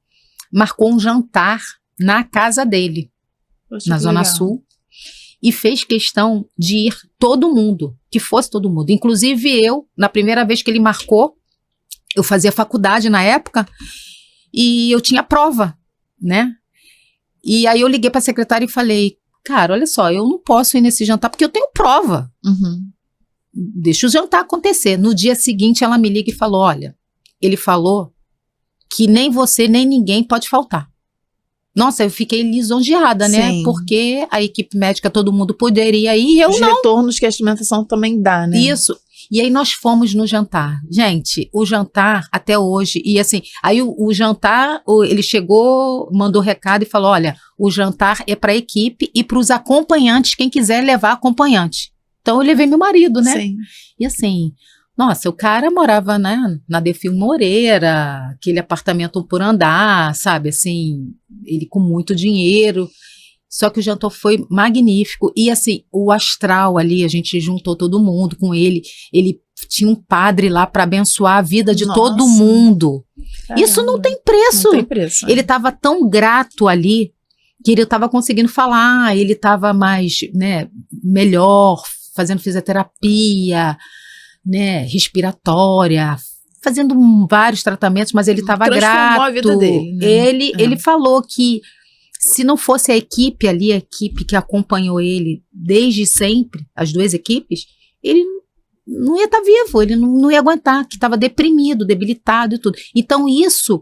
marcou um jantar na casa dele, Poxa, na Zona Sul, e fez questão de ir todo mundo, que fosse todo mundo. Inclusive eu, na primeira vez que ele marcou, eu fazia faculdade na época e eu tinha prova, né? E aí eu liguei para a secretária e falei, cara, olha só, eu não posso ir nesse jantar porque eu tenho prova. Deixa o jantar acontecer. No dia seguinte ela me liga e falou, olha, ele falou que nem você nem ninguém pode faltar. Nossa, eu fiquei lisonjeada, né? Sim. Porque a equipe médica, todo mundo poderia ir e eu Os não. retornos que a instrumentação também dá, né? Isso. E aí nós fomos no jantar. Gente, o jantar até hoje, e assim, aí o jantar, ele chegou, mandou recado e falou, olha, o jantar é para a equipe e para os acompanhantes, quem quiser levar acompanhante. Então eu levei meu marido, né? Sim. E assim, nossa, o cara morava, né, na Defil Moreira, aquele apartamento por andar, sabe, assim, ele com muito dinheiro. Só que o jantar foi magnífico. E assim, o astral ali, a gente juntou todo mundo com ele. Ele tinha um padre lá para abençoar a vida de todo mundo. Caramba. Isso não tem preço. Não tem preço. Ele estava tão grato ali que ele estava conseguindo falar, ele estava mais, né, melhor, fazendo fisioterapia, né, respiratória, fazendo vários tratamentos, mas ele estava grato. A vida dele, né? Ele falou que se não fosse a equipe ali, a equipe que acompanhou ele desde sempre, as duas equipes, ele não ia estar vivo, ele não ia aguentar, que estava deprimido, debilitado e tudo. Então isso,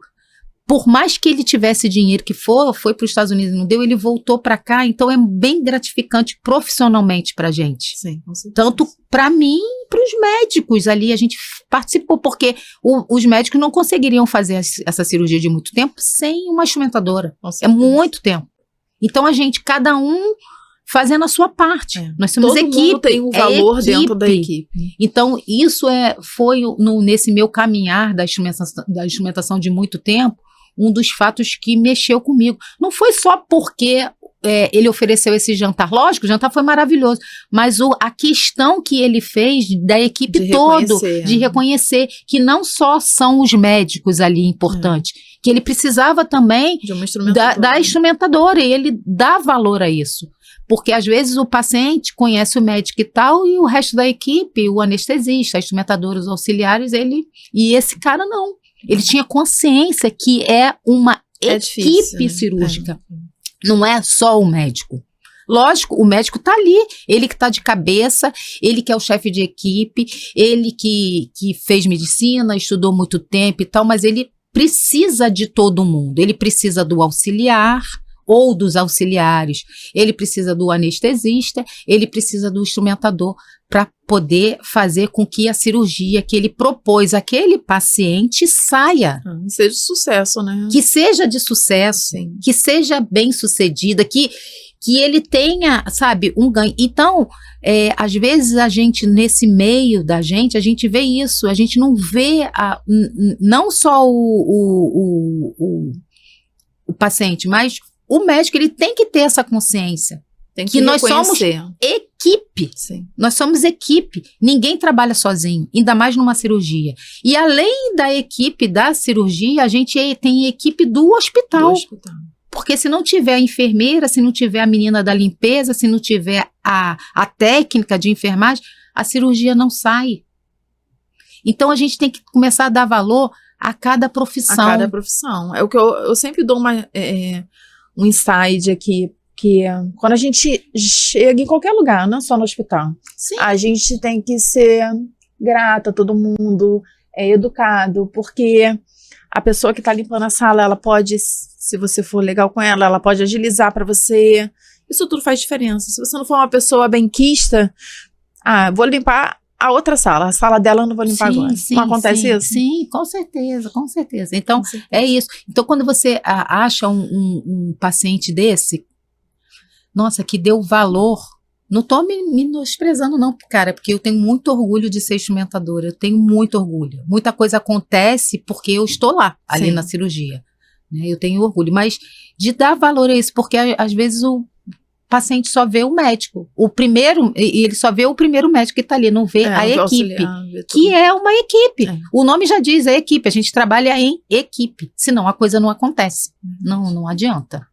por mais que ele tivesse dinheiro que foi para os Estados Unidos e não deu, ele voltou para cá, então é bem gratificante profissionalmente para a gente. Sim, com certeza. Tanto para mim e para os médicos ali, a gente participou, porque os médicos não conseguiriam fazer essa cirurgia de muito tempo sem uma instrumentadora. É muito tempo. Então a gente, cada um fazendo a sua parte. Nós somos todo equipe. Mundo tem um valor dentro da equipe. Então isso foi nesse meu caminhar da instrumentação de muito tempo, um dos fatos que mexeu comigo. Não foi só porque ele ofereceu esse jantar. Lógico, o jantar foi maravilhoso, mas a questão que ele fez da equipe toda, de reconhecer que não só são os médicos ali importantes, que ele precisava também de uma instrumentadora. Da instrumentadora, e ele dá valor a isso. Porque às vezes o paciente conhece o médico e tal, e o resto da equipe, o anestesista, a instrumentadora, os auxiliares, e esse cara não. Ele tinha consciência que é uma equipe cirúrgica. Não é só o médico. Lógico, o médico está ali, ele que está de cabeça, ele que é o chefe de equipe, ele que fez medicina, estudou muito tempo e tal, mas ele precisa de todo mundo. Ele precisa do auxiliar ou dos auxiliares, ele precisa do anestesista, ele precisa do instrumentador para poder fazer com que a cirurgia que ele propôs àquele paciente saia. Seja de sucesso, né? Que seja de sucesso, sim, que seja bem sucedida, que ele tenha, sabe, um ganho. Então, às vezes a gente, nesse meio da gente, a gente vê isso, a gente não vê não só o paciente, mas o médico, ele tem que ter essa consciência. Tem que nós somos equipe. Sim. Nós somos equipe. Ninguém trabalha sozinho, ainda mais numa cirurgia. E além da equipe da cirurgia, a gente tem equipe do hospital. Porque se não tiver a enfermeira, se não tiver a menina da limpeza, se não tiver a técnica de enfermagem, a cirurgia não sai. Então a gente tem que começar a dar valor a cada profissão. A cada profissão. É o que eu sempre dou um insight aqui que quando a gente chega em qualquer lugar, não só no hospital, Sim. a gente tem que ser grata a todo mundo, educado, porque a pessoa que está limpando a sala, ela pode, se você for legal com ela, ela pode agilizar para você. Isso tudo faz diferença. Se você não for uma pessoa benquista, vou limpar a outra sala, a sala dela eu não vou limpar agora. Não acontece isso? Sim, com certeza, com certeza. Então, é isso. Então, quando você acha um paciente desse, nossa, que deu valor, não tô me menosprezando não, cara, porque eu tenho muito orgulho de ser instrumentadora, eu tenho muito orgulho. Muita coisa acontece porque eu estou lá, ali na cirurgia, né? Eu tenho orgulho, mas de dar valor a isso, porque às vezes o paciente só vê o médico, e ele só vê o primeiro médico que está ali, não vê a equipe, que é uma equipe. O nome já diz, é equipe, a gente trabalha em equipe, senão a coisa não acontece, não adianta.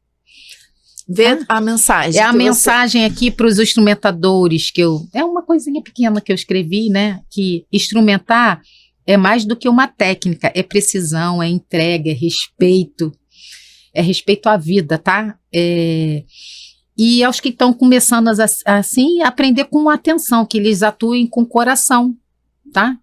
Vê a mensagem. É a mensagem aqui para os instrumentadores, é uma coisinha pequena que eu escrevi, né, que instrumentar é mais do que uma técnica, é precisão, é entrega, é respeito à vida, tá? E aos que estão começando assim, aprender com atenção, que eles atuem com coração, tá?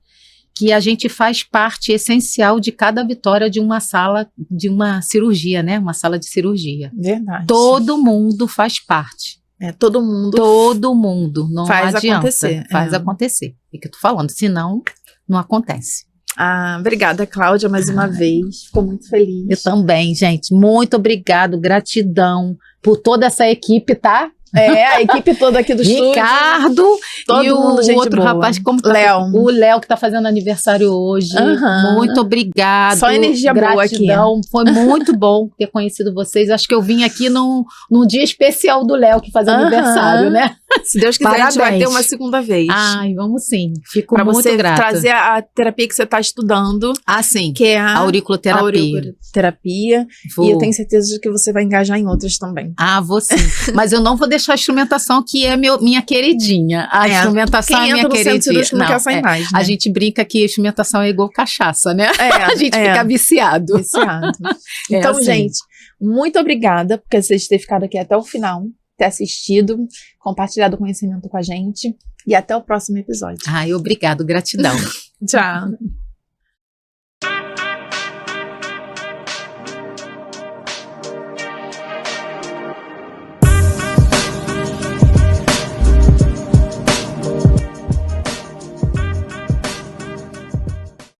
Que a gente faz parte essencial de cada vitória de uma sala, de uma cirurgia, né? Uma sala de cirurgia. Verdade. Todo mundo faz parte. Todo mundo. Todo mundo. Não faz adianta. Acontecer. Faz acontecer. É o que eu tô falando. Senão, não acontece. Obrigada, Cláudia, mais uma vez. Fico muito feliz. Eu também, gente. Muito obrigado, gratidão por toda essa equipe, tá? A equipe toda aqui do estúdio. Ricardo todo e mundo, o outro boa. Rapaz, como Léo. O Léo que tá fazendo aniversário hoje. Muito obrigado. Só energia gratidão. Boa aqui. Foi muito bom ter conhecido vocês. Acho que eu vim aqui num dia especial do Léo que faz aniversário, né? Se Deus quiser, a gente vai ter uma segunda vez. Vamos sim. Fico pra muito você grata. Trazer a terapia que você está estudando. Sim. Que é a auriculoterapia. E eu tenho certeza de que você vai engajar em outras também. Vou sim. Mas eu não vou deixar a instrumentação, que é minha queridinha. A instrumentação é minha queridinha. Não quer sair mais, né? A gente brinca que a instrumentação é igual cachaça, né? A gente fica viciado. Então, assim. gente, muito obrigada por vocês terem ficado aqui até o final, ter assistido, compartilhado conhecimento com a gente. E até o próximo episódio. Obrigado, gratidão. Tchau.